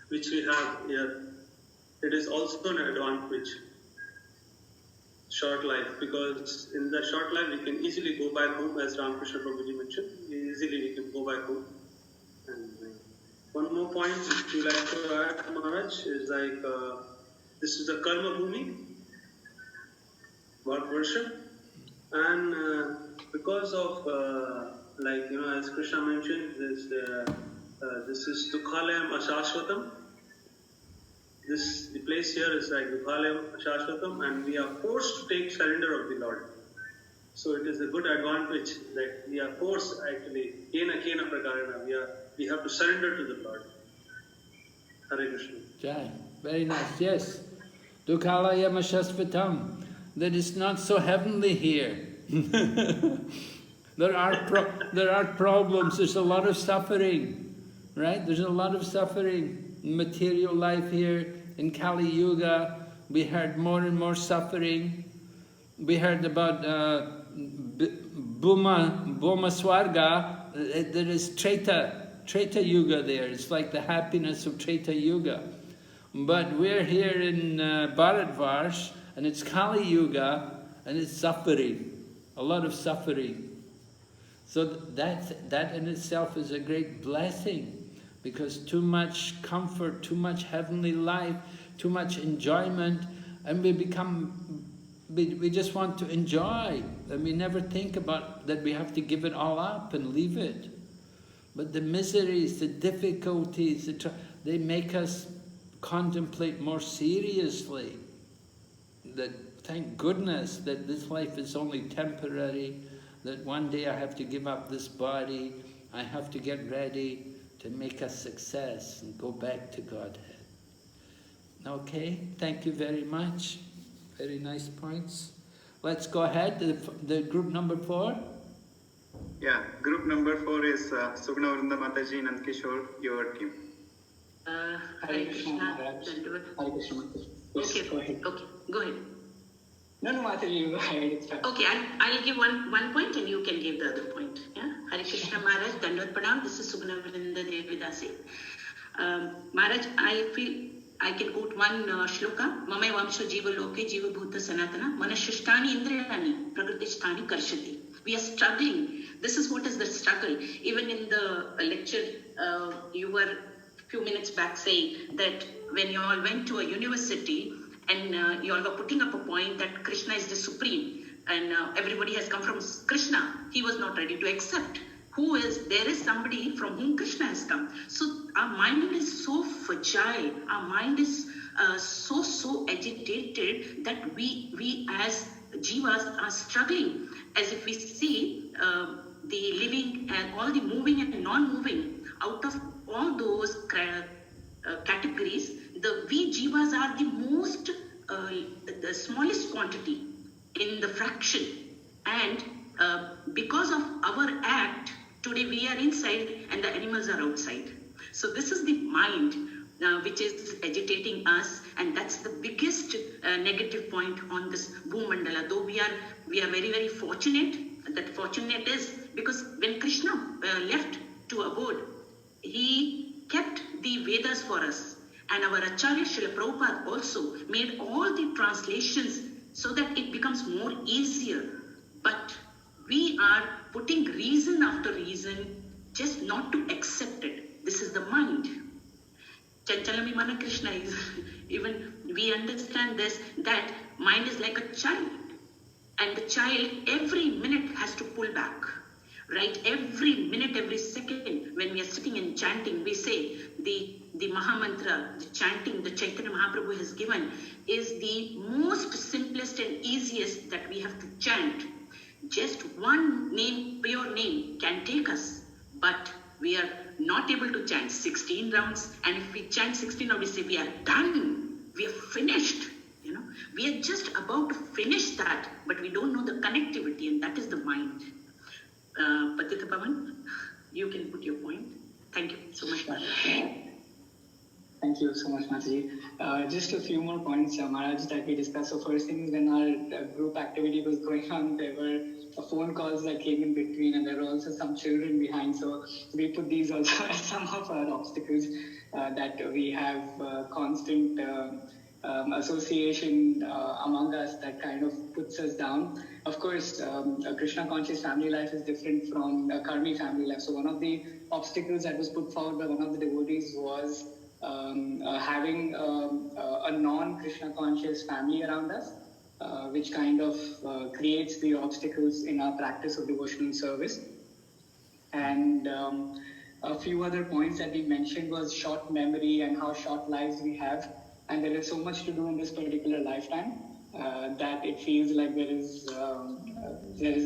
which we have here, it is also an advantage. Short life, because in the short life we can easily go back home, as Ramakrishna Prabhuji mentioned. Easily we can go back home. And one more point which we like to add, Maharaj, is like this is a karma bhumi, Bharatvarsha, and because of as Krishna mentioned, this is Dukhalayam Ashashvatam. The place here is like Dukhalayam Ashashvatam, and we are forced to take surrender of the Lord. So it is a good advantage that we are forced actually, kena prakarana, we have to surrender to the Lord. Hare Krishna. Jai. Very nice, yes. Dukhalayam Ashashvatam. That is not so heavenly here. There are problems, there's a lot of suffering, right? There's a lot of suffering in material life here. In Kali Yuga, we heard more and more suffering. We heard about Bhuma Swarga. There is Treta Yuga there. It's like the happiness of Treta Yuga. But we're here in Bharatvarsh, and it's Kali Yuga, and it's suffering, a lot of suffering. So that in itself is a great blessing, because too much comfort, too much heavenly life, too much enjoyment, and we just want to enjoy, and we never think about that we have to give it all up and leave it. But the miseries, the difficulties, they make us contemplate more seriously that thank goodness that this life is only temporary, that one day I have to give up this body, I have to get ready to make a success and go back to Godhead. Okay, thank you very much. Very nice points. Let's go ahead to the group number 4. Yeah, group number 4 is Sugna Vrunda Mataji, Nandkishore, your team. Hare Krishna. Hare Krishna. Yes, Okay, go ahead. Okay, go ahead. No, Mataji, you go ahead. Okay, I'll give one point and you can give the other point. Yeah? Hare Krishna Maharaj, Dandavat Pranam. This is Sugna Vrunda Devidasi. Maharaj, I feel I can quote one shloka. Mamay Vamsha Jiva Loke Jiva Bhuta Sanatana Manashishtani Indriyani Pragritishtani Karshati. We are struggling. This is what is the struggle. Even in the lecture, you were a few minutes back saying that when you all went to a university and you all were putting up a point that Krishna is the supreme and everybody has come from Krishna, he was not ready to accept. There is somebody from whom Krishna has come. So our mind is so fragile, our mind is so agitated that we as jivas are struggling. As if we see the living and all the moving and non-moving, out of all those categories, we jivas are the most, the smallest quantity in the fraction. And because of our act, today we are inside and the animals are outside. So this is the mind which is agitating us, and that's the biggest negative point on this Bhumandala. Though we are very, very fortunate. That fortunate is because when Krishna left to abode, he kept the Vedas for us. And our Acharya Srila Prabhupada also made all the translations so that it becomes more easier. But we are putting reason after reason just not to accept it. This is the mind. Chanchalamimana Krishna is, even we understand this, that mind is like a child. And the child every minute has to pull back. Right? Every minute, every second, when we are sitting and chanting, we say the Mahamantra, the chanting the Chaitanya Mahaprabhu has given is the most simplest and easiest that we have to chant. Just one name, pure name, can take us. But we are not able to chant 16 rounds. And if we chant 16 rounds, we say we are done. We are finished. You know, we are just about to finish that, but we don't know the connectivity, and that is the mind. Patita Pavan, you can put your point. Thank you so much, Maharaj. Thank you so much, Mataji. Just a few more points, Maharaj, that we discussed. So first thing is, when our group activity was going on, there were phone calls that came in between, and there were also some children behind. So we put these also as some of our obstacles, that we have constant association among us that kind of puts us down. Of course, a Krishna conscious family life is different from a Karmi family life. So one of the obstacles that was put forward by one of the devotees was having a non-Krishna conscious family around us, which kind of creates the obstacles in our practice of devotional service. And a few other points that we mentioned was short memory and how short lives we have. And there is so much to do in this particular lifetime that it feels like there is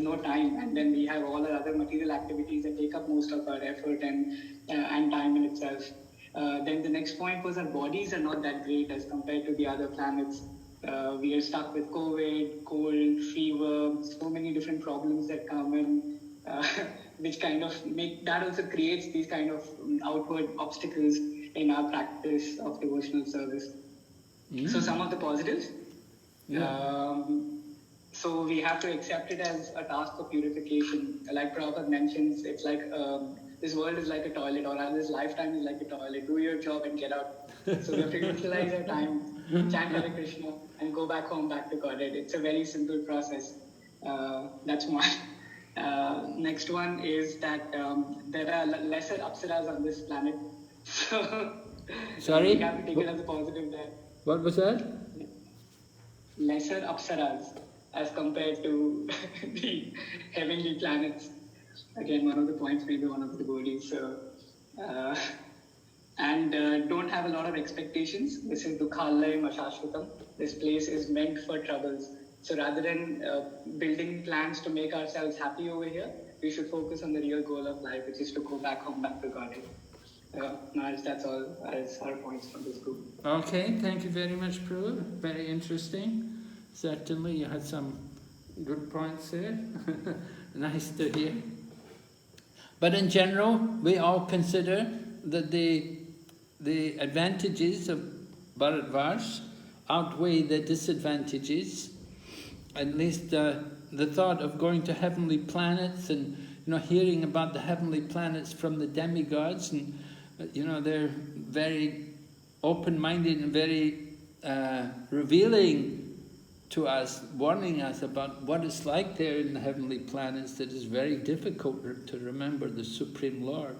no time. And then we have all our other material activities that take up most of our effort and time in itself. Then the next point was our bodies are not that great as compared to the other planets. We are stuck with COVID, cold, fever, so many different problems that come in, which kind of that also creates these kind of outward obstacles in our practice of devotional service. So some of the positives. So we have to accept it as a task of purification. Like Prabhupada mentions, it's like this world is like a toilet, or this lifetime is like a toilet. Do your job and get out. So we have to utilize our time, chant Hare Krishna, and go back home, back to Godhead. It's a very simple process. That's one. Next one is that there are lesser apsaras on this planet. So sorry? We have to take it as a positive that. What was that? Lesser apsaras as compared to the heavenly planets. Again, one of the points, maybe one of the devotees. And don't have a lot of expectations. This is Dukhalayam Ashashvatam. This place is meant for troubles. So rather than building plans to make ourselves happy over here, we should focus on the real goal of life, which is to go back home, back to Godhead. Maharaj, that's all as our points from this group. Okay, thank you very much, Prabhu. Very interesting. Certainly, you had some good points there. Nice to hear. But in general, we all consider that the advantages of Bharatvarsh outweigh the disadvantages. At least the thought of going to heavenly planets and hearing about the heavenly planets from the demigods, and they're very open-minded and very revealing to us, warning us about what it's like there in the heavenly planets, that is very difficult to remember the Supreme Lord.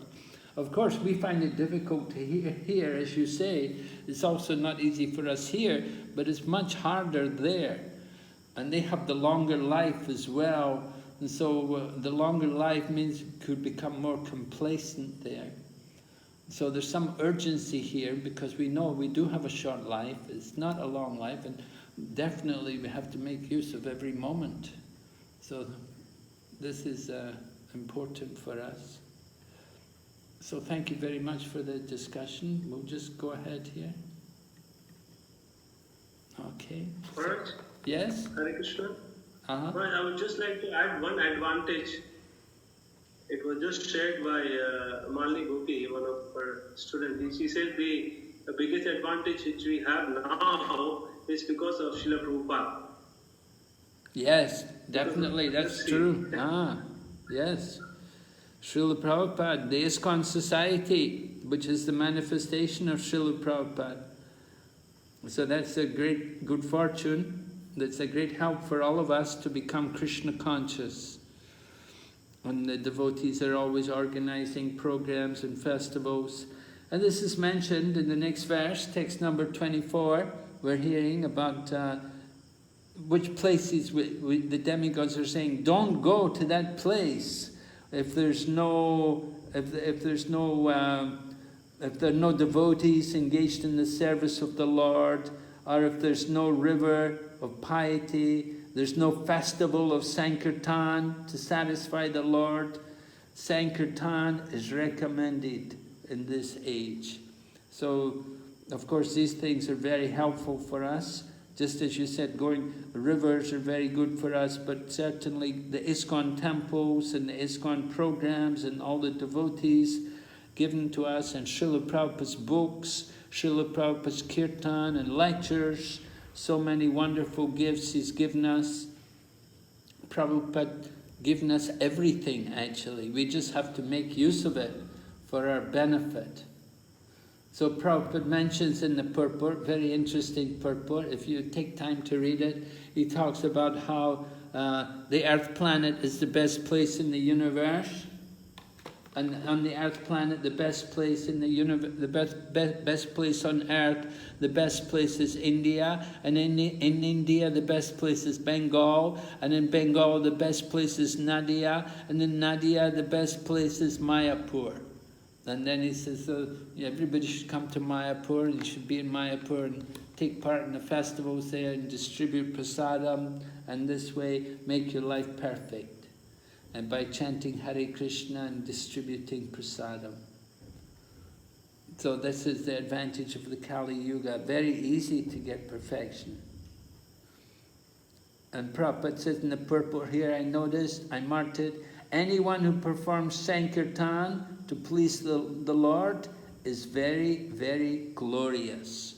Of course, we find it difficult to hear, as you say. It's also not easy for us here, but it's much harder there. And they have the longer life as well. And so the longer life means you could become more complacent there. So there's some urgency here, because we know we do have a short life. It's not a long life, and definitely we have to make use of every moment. So this is important for us. So thank you very much for the discussion. We'll just go ahead here. Okay. Alright. Yes? Hare Krishna. But I would just like to add one advantage. It was just shared by Malini Gopi, one of her students. She said the biggest advantage which we have now is because of Srila Prabhupada. Yes, definitely, that's true. Yes. Srila Prabhupada, the ISKCON Society, which is the manifestation of Srila Prabhupada. So that's a great good fortune. That's a great help for all of us to become Krishna conscious. And the devotees are always organizing programs and festivals. And this is mentioned in the next verse, text number 24. We're hearing about which places the demigods are saying, don't go to that place if there are no devotees engaged in the service of the Lord, or if there's no river of piety, there's no festival of Sankirtan to satisfy the Lord. Sankirtan is recommended in this age. So, of course, these things are very helpful for us. Just as you said, rivers are very good for us, but certainly the ISKCON temples and the ISKCON programs and all the devotees given to us, and Srila Prabhupada's books, Srila Prabhupada's kirtan and lectures, so many wonderful gifts he's given us. Prabhupada given us everything, actually. We just have to make use of it for our benefit. So Prabhupada mentions in the purport, very interesting purport, if you take time to read it, he talks about how the earth planet is the best place in the universe. And on the earth planet, the best place in the universe, the best place on earth, the best place is India. And in India, the best place is Bengal. And in Bengal, the best place is Nadia. And in Nadia, the best place is Mayapur. And then he says, so everybody should come to Mayapur, and you should be in Mayapur and take part in the festivals there and distribute prasadam, and this way make your life perfect. And by chanting Hare Krishna and distributing prasadam. So this is the advantage of the Kali Yuga. Very easy to get perfection. And Prabhupada says in the purport here, I marked it, anyone who performs Sankirtan to please the Lord is very, very glorious.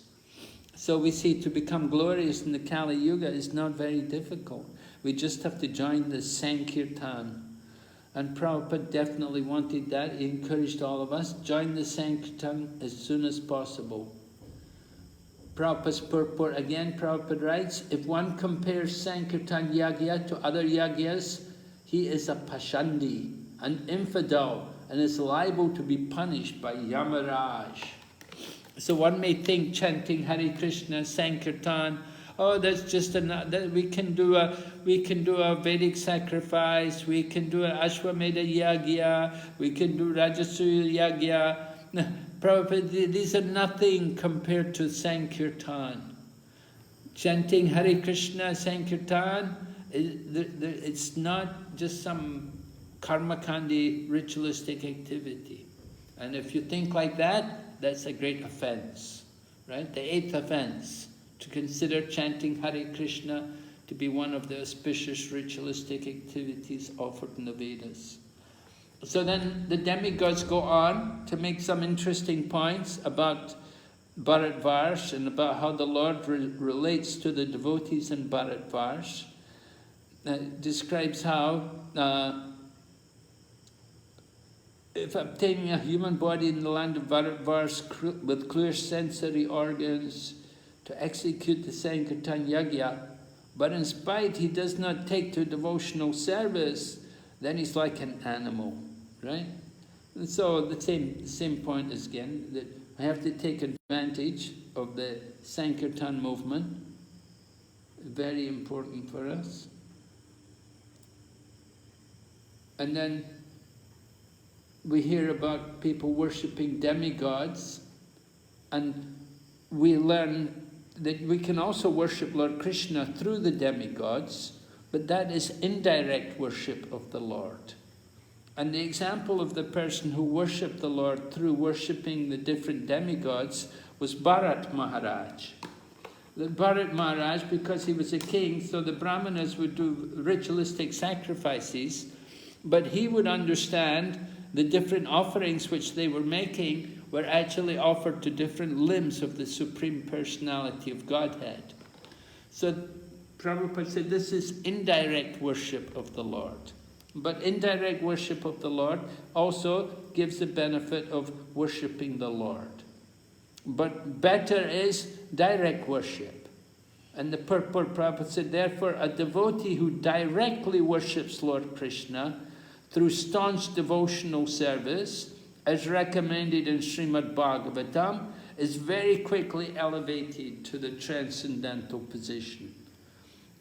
So we see to become glorious in the Kali Yuga is not very difficult. We just have to join the Sankirtan. And Prabhupada definitely wanted that. He encouraged all of us, join the Sankirtan as soon as possible. Prabhupada's purport again, Prabhupada writes, if one compares Sankirtan Yagya to other Yagyas, he is a Pashandi, an infidel, and is liable to be punished by Yamaraj. So one may think chanting Hare Krishna, Sankirtan, oh, that's just we can do a Vedic sacrifice, we can do an Ashwamedha Yagya, we can do Rajasuya Yagya. Prabhupada, these are nothing compared to Sankirtan. Chanting Hare Krishna, Sankirtan, it's not just some karmakandi ritualistic activity. And if you think like that, that's a great offense, right? The 8th offense, to consider chanting Hare Krishna to be one of the auspicious ritualistic activities offered in the Vedas. So then the demigods go on to make some interesting points about Bharatvarsh and about how the Lord relates to the devotees in Bharatvarsh. Describes how if obtaining a human body in the land of Bharatvarsh with clear sensory organs to execute the Sankirtan Yagya, but in spite he does not take to devotional service, then he's like an animal, right? And so the same point is again, that I have to take advantage of the Sankirtan movement, very important for us. And then we hear about people worshipping demigods, and we learn that we can also worship Lord Krishna through the demigods, but that is indirect worship of the Lord. And the example of the person who worshipped the Lord through worshipping the different demigods was Bharat Maharaj. That Bharat Maharaj, because he was a king, so the Brahmanas would do ritualistic sacrifices, but he would understand the different offerings which they were making were actually offered to different limbs of the Supreme Personality of Godhead. So Prabhupada said this is indirect worship of the Lord. But indirect worship of the Lord also gives the benefit of worshipping the Lord. But better is direct worship. And the purport Prabhupada said, therefore a devotee who directly worships Lord Krishna through staunch devotional service, as recommended in Srimad Bhagavatam, is very quickly elevated to the transcendental position.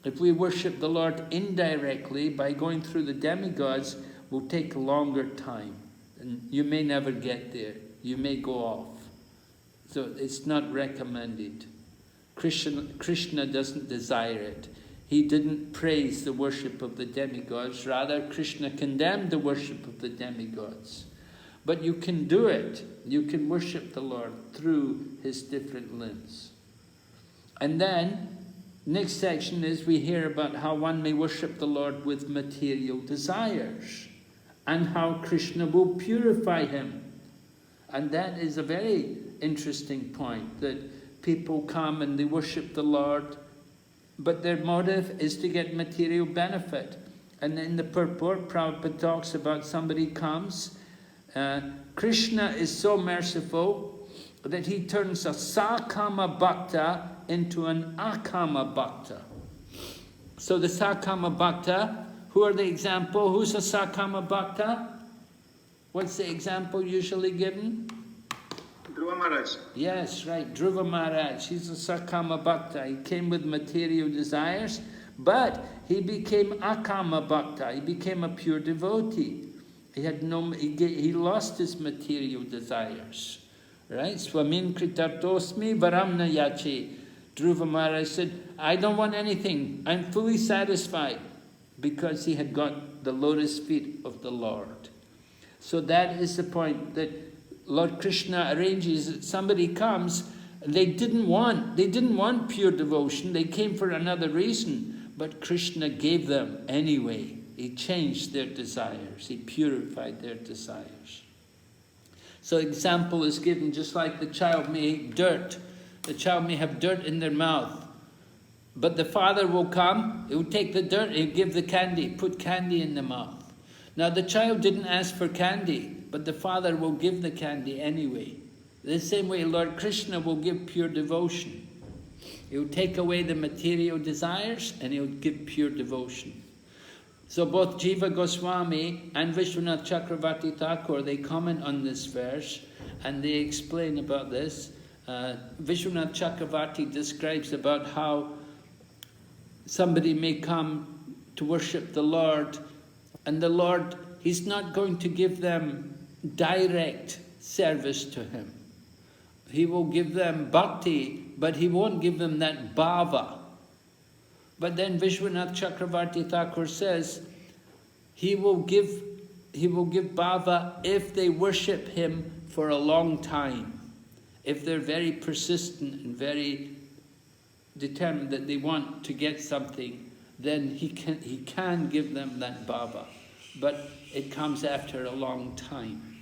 If we worship the Lord indirectly by going through the demigods, will take a longer time. And you may never get there. You may go off. So it's not recommended. Krishna doesn't desire it. He didn't praise the worship of the demigods. Rather, Krishna condemned the worship of the demigods. But you can do it. You can worship the Lord through his different limbs. And then, next section is we hear about how one may worship the Lord with material desires and how Krishna will purify him. And that is a very interesting point, that people come and they worship the Lord, but their motive is to get material benefit. And in the purport, Prabhupada talks about somebody comes, Krishna is so merciful that he turns a Sakama Bhakta into an Akama Bhakta. So the Sakama Bhakta, who are the example? Who's a Sakama Bhakta? What's the example usually given? Dhruva Maharaj. Yes, right, Dhruva Maharaj. He's a Sakama Bhakta. He came with material desires, but he became Akama Bhakta. He became a pure devotee. He lost his material desires. Right? Swamin kritartosmi varamna yache. Dhruva Maharaj said, I don't want anything. I'm fully satisfied, because he had got the lotus feet of the Lord. So that is the point, that Lord Krishna arranges that somebody comes, and they didn't want pure devotion, they came for another reason, but Krishna gave them anyway. He changed their desires, he purified their desires. So example is given, just like the child may eat dirt. The child may have dirt in their mouth, but the father will come, he will take the dirt, he'll give the candy, put candy in the mouth. Now the child didn't ask for candy, but the father will give the candy anyway. The same way Lord Krishna will give pure devotion. He'll take away the material desires and he'll give pure devotion. So both Jiva Goswami and Vishwanath Chakravarti Thakur, they comment on this verse and they explain about this. Vishwanath Chakravarti describes about how somebody may come to worship the Lord, and the Lord, he's not going to give them direct service to him. He will give them bhakti, but he won't give them that bhava. But then Vishwanath Chakravarti Thakur says, he will give bhava if they worship him for a long time. If they're very persistent and very determined that they want to get something, then he can give them that bhava. But it comes after a long time.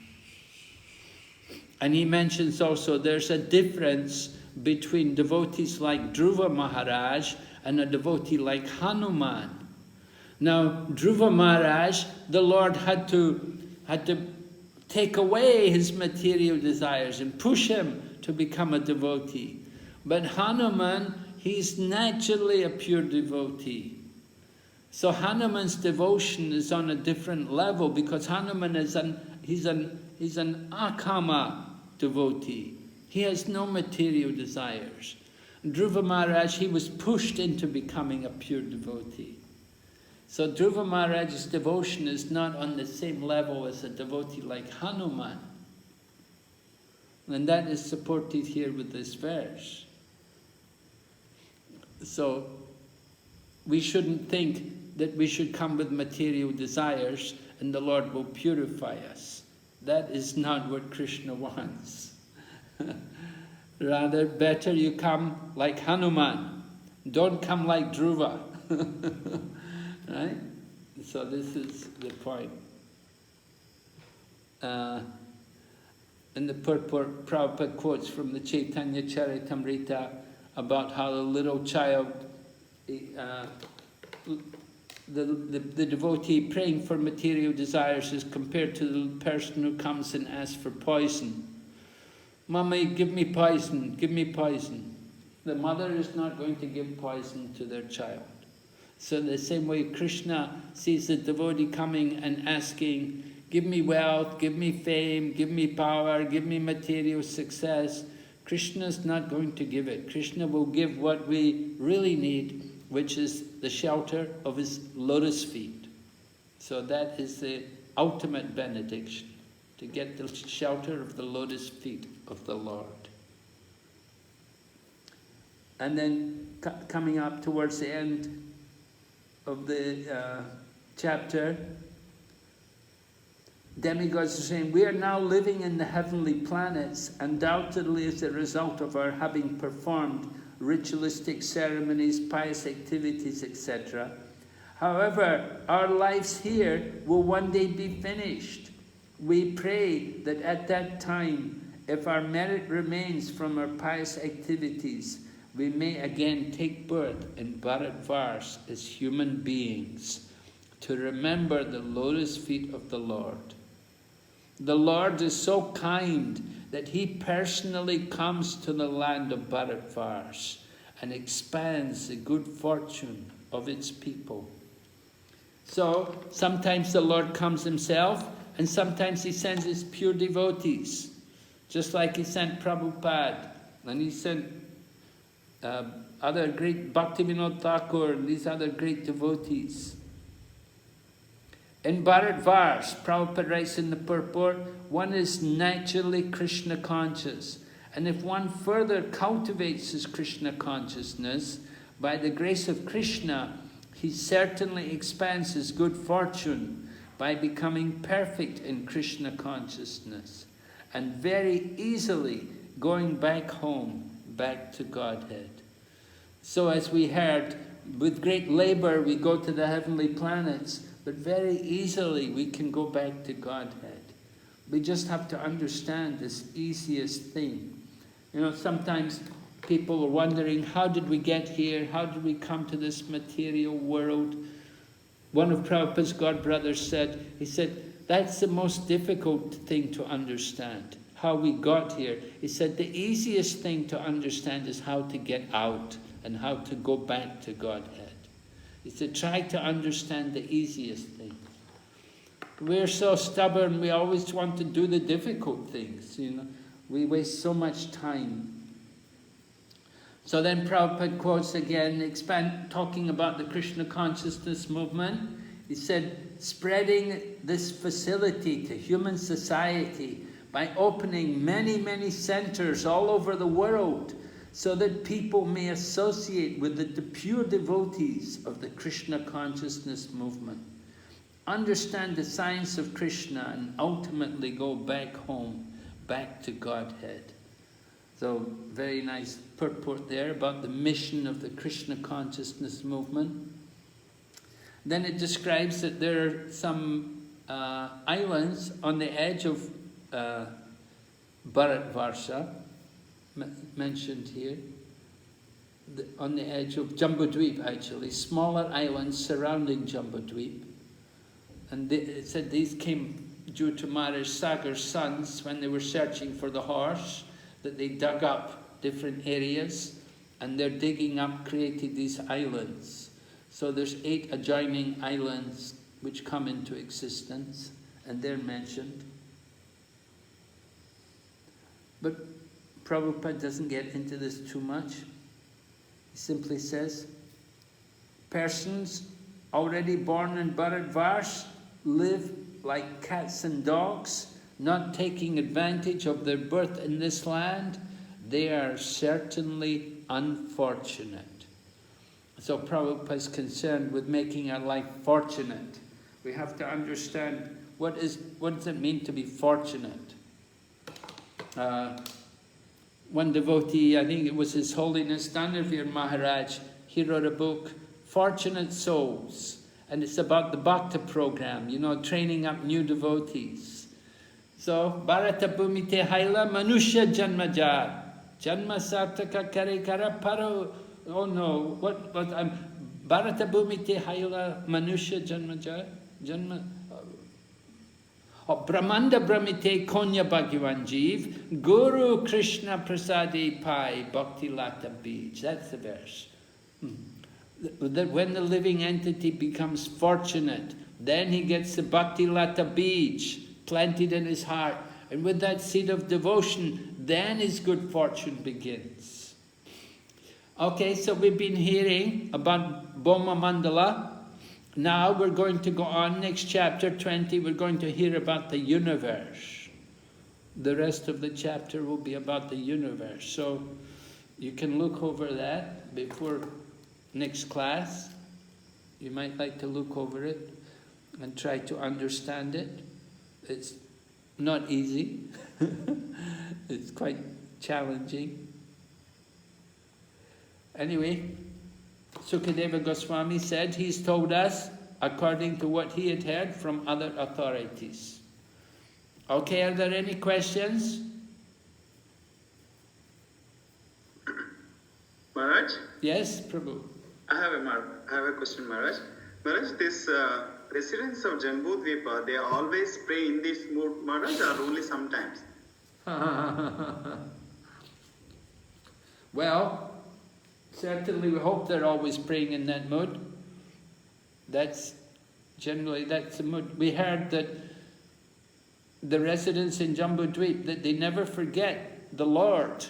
And he mentions also there's a difference between devotees like Dhruva Maharaj and a devotee like Hanuman. Now, Dhruva Maharaj, the Lord had to take away his material desires and push him to become a devotee. But Hanuman, he's naturally a pure devotee. So Hanuman's devotion is on a different level, because Hanuman he's an Akama devotee. He has no material desires. Dhruva Maharaj, he was pushed into becoming a pure devotee. So Dhruva Maharaj's devotion is not on the same level as a devotee like Hanuman. And that is supported here with this verse. So we shouldn't think that we should come with material desires and the Lord will purify us. That is not what Krishna wants. Rather, better you come like Hanuman. Don't come like Dhruva. Right? So this is the point. In the purport, Prabhupada quotes from the Chaitanya Charitamrita about how the little child, the devotee praying for material desires is compared to the person who comes and asks for poison. Mommy, give me poison, give me poison. The mother is not going to give poison to their child. So the same way Krishna sees the devotee coming and asking, give me wealth, give me fame, give me power, give me material success, Krishna is not going to give it. Krishna will give what we really need, which is the shelter of his lotus feet. So that is the ultimate benediction, to get the shelter of the lotus feet of the Lord. And then coming up towards the end of the chapter, demigods are saying, we are now living in the heavenly planets, undoubtedly as a result of our having performed ritualistic ceremonies, pious activities, etc. However, our lives here will one day be finished. We pray that at that time, if our merit remains from our pious activities, we may again take birth in Bharatvarsha as human beings to remember the lotus feet of the Lord. The Lord is so kind that he personally comes to the land of Bharatvarsha and expands the good fortune of its people. So sometimes the Lord comes himself, and sometimes he sends his pure devotees, just like he sent Prabhupada, and he sent other great Bhakti Vaibhava and these other great devotees. In Bharatvarsha, Prabhupada writes in the purport, one is naturally Krishna conscious, and if one further cultivates his Krishna consciousness, by the grace of Krishna, he certainly expands his good fortune by becoming perfect in Krishna consciousness, and very easily going back home, back to Godhead. So as we heard, with great labor we go to the heavenly planets, but very easily we can go back to Godhead. We just have to understand this easiest thing. You know, sometimes people are wondering, how did we get here? How did we come to this material world? One of Prabhupada's godbrothers said, he said, that's the most difficult thing to understand, how we got here. He said, the easiest thing to understand is how to get out and how to go back to Godhead. He said, try to understand the easiest thing. We're so stubborn, we always want to do the difficult things, you know. We waste so much time. So then Prabhupada quotes again, talking about the Krishna consciousness movement. He said, spreading this facility to human society by opening many, many centers all over the world so that people may associate with the pure devotees of the Krishna consciousness movement, understand the science of Krishna, and ultimately go back home, back to Godhead. So, very nice purport there about the mission of the Krishna consciousness movement. Then it describes that there are some islands on the edge of Bharatvarsha, mentioned here, on the edge of Jambudweep actually, smaller islands surrounding Jambudweep. And it said these came due to Maharaj Sagar's sons when they were searching for the horse, that they dug up different areas, and their digging up created these islands. So there's 8 adjoining islands which come into existence, and they're mentioned. But Prabhupada doesn't get into this too much. He simply says, persons already born in Bharatvarsha live like cats and dogs, not taking advantage of their birth in this land. They are certainly unfortunate. So Prabhupada is concerned with making our life fortunate. We have to understand what does it mean to be fortunate. one devotee, I think it was His Holiness Danavir Maharaj, he wrote a book, Fortunate Souls, and it's about the Bhakti program, you know, training up new devotees. So, Bharata Bhumite Haila Manusha Janmajar, Janma Sartaka Kare Kara Paro, oh no, what I'm, Bharata Bhumite Haila Manusha Janmajar, Janma, Brahmanda Brahmite Konya Bhagavan Jeev, Guru Krishna Prasadi Pai Bhakti Lata Beach. That's the verse. That when the living entity becomes fortunate, then he gets the Bhakti Lata Beach planted in his heart. And with that seed of devotion, then his good fortune begins. Okay, so we've been hearing about Bhoma Mandala. Now we're going to go on, next chapter 20, we're going to hear about the universe. The rest of the chapter will be about the universe. So you can look over that before next class. You might like to look over it and try to understand it. It's not easy. It's quite challenging. Anyway, Sukadeva Goswami said he's told us according to what he had heard from other authorities. Okay, are there any questions? Maharaj? Yes, Prabhu. I have a question, Maharaj. Maharaj, this residents of Jambu Dvipa, they always pray in this mood, Maharaj, or only sometimes? Well, certainly we hope they're always praying in that mood. That's the mood. We heard that the residents in Jambudvip, that they never forget the Lord.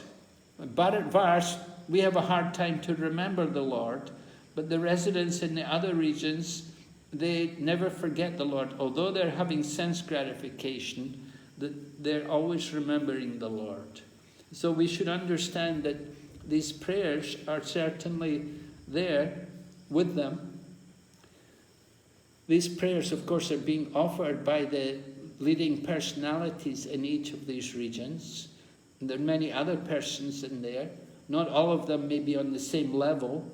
Bharatvarsh, we have a hard time to remember the Lord, but the residents in the other regions, they never forget the Lord. Although they're having sense gratification, they're always remembering the Lord. So we should understand that these prayers are certainly there with them. These prayers, of course, are being offered by the leading personalities in each of these regions. And there are many other persons in there. Not all of them may be on the same level.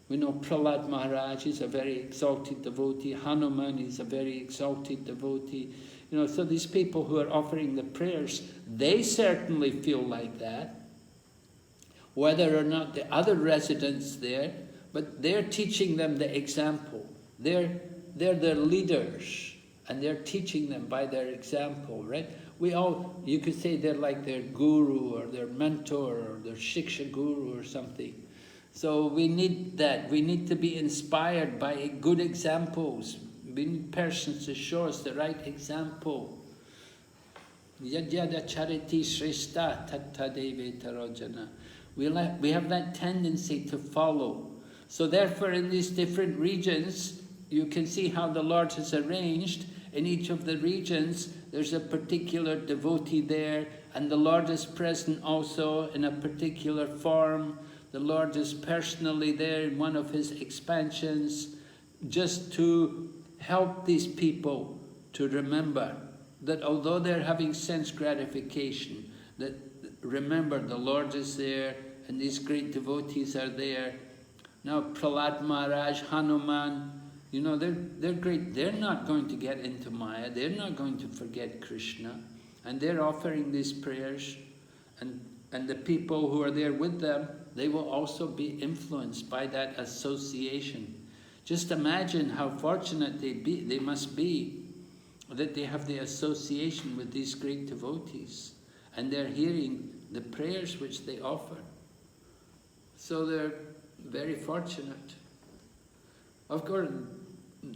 We know Prahlad Maharaj is a very exalted devotee. Hanuman is a very exalted devotee. You know, so these people who are offering the prayers, they certainly feel like that. Whether or not the other residents there, but they're teaching them the example. They're their leaders, and they're teaching them by their example, right? You could say they're like their guru or their mentor or their shiksha guru or something. So we need that. We need to be inspired by good examples. We need persons to show us the right example. Yadyada chariti shrestha tatta deveta rajana. We have that tendency to follow. So therefore in these different regions, you can see how the Lord has arranged. In each of the regions, there's a particular devotee there, and the Lord is present also in a particular form. The Lord is personally there in one of His expansions, just to help these people to remember that although they're having sense gratification, that remember the Lord is there, and these great devotees are there. Now Prahlad Maharaj, Hanuman, you know, they're great. They're not going to get into Maya. They're not going to forget Krishna. And they're offering these prayers. And the people who are there with them, they will also be influenced by that association. Just imagine how fortunate they must be that they have the association with these great devotees. And they're hearing the prayers which they offer. So they're very fortunate. Of course,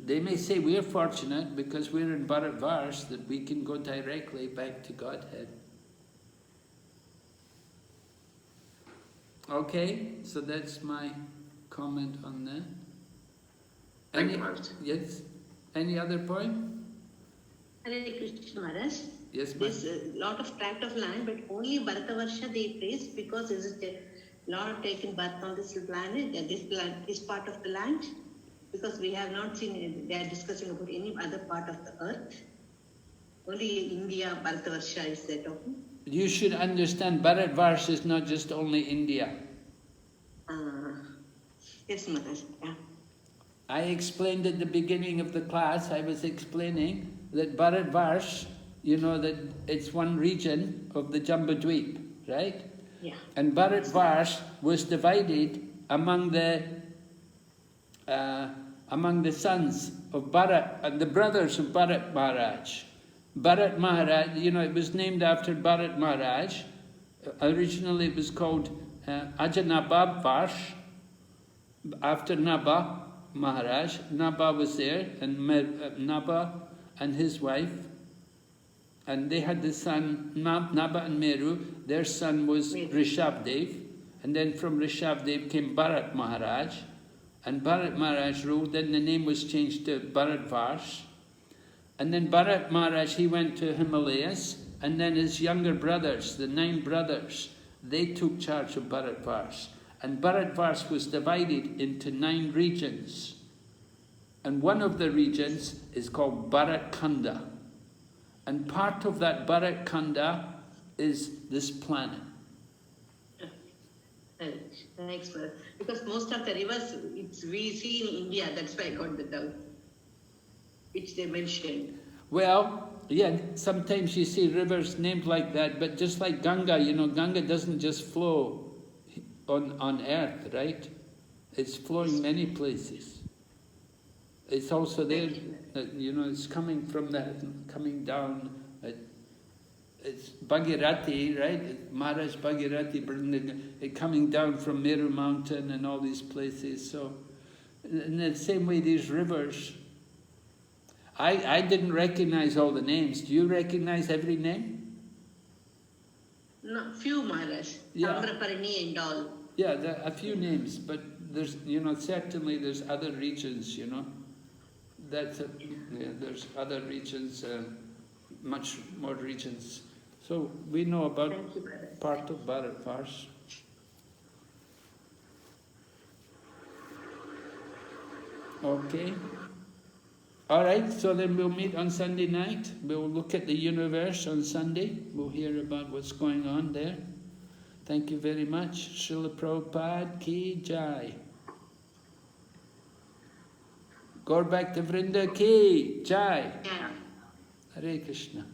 they may say we're fortunate because we're in Bharatvarsh that we can go directly back to Godhead. Okay, so that's my comment on that. Thank you, Maharaj. Yes? Any other point? Hare Krishna Maharaj. Yes, ma'am. There's a lot of tract of land, but only Bharatavarsha they praise because is it Lord taken birth on this planet, this part of the land? Because we have not seen, they are discussing about any other part of the earth. Only India, Bharatavarsha is that open. you should understand Bharatvarsh is not just only India. Yes, Maharaj. Yeah. I explained at the beginning of the class, I was explaining that Bharatvarsh, you know, that it's one region of the Jambudweep, right? Yeah. And Bharatvarsh was divided among the sons of Bharat, the brothers of Bharat Maharaj. Bharat Maharaj, you know, it was named after Bharat Maharaj. Originally it was called Ajanabha Varsh, after Nabha Maharaj. Nabha was there, and Nabha and his wife. And they had the son, Nabha and Meru. Their son was Rishabdev. And then from Rishabdev came Bharat Maharaj. And Bharat Maharaj ruled, then the name was changed to Bharatvarsh. And then Bharat Maharaj, he went to Himalayas, and then his younger brothers, the 9 brothers, they took charge of Bharatvarsh. And Bharatvarsh was divided into 9 regions. And one of the regions is called Bharatkanda. And part of that Bharatkanda is this planet. Thanks, Maharaj. Because most of the rivers we see in India, that's why I got the doubt, which they mentioned. Well, yeah, sometimes you see rivers named like that, but just like Ganga, you know, Ganga doesn't just flow on earth, right? It's flowing many places. It's also there, you know, it's coming down. It's Bhagirathi, right? Maharaj Bhagirathi coming down from Meru Mountain and all these places. So, in the same way, these rivers. I didn't recognize all the names. Do you recognize every name? No, few, Maharaj. Yeah. Tamraparani and all. Yeah, there are a few names, but there's, you know, certainly there's other regions, you know. There's other regions, much more regions. So we know about part of Bharatvarsh. Okay. All right, so then we'll meet on Sunday night. We'll look at the universe on Sunday. We'll hear about what's going on there. Thank you very much. Srila Prabhupada Ki Jai. Gaur Bhakta Vrinda Ki Jai. Yeah. Hare Krishna.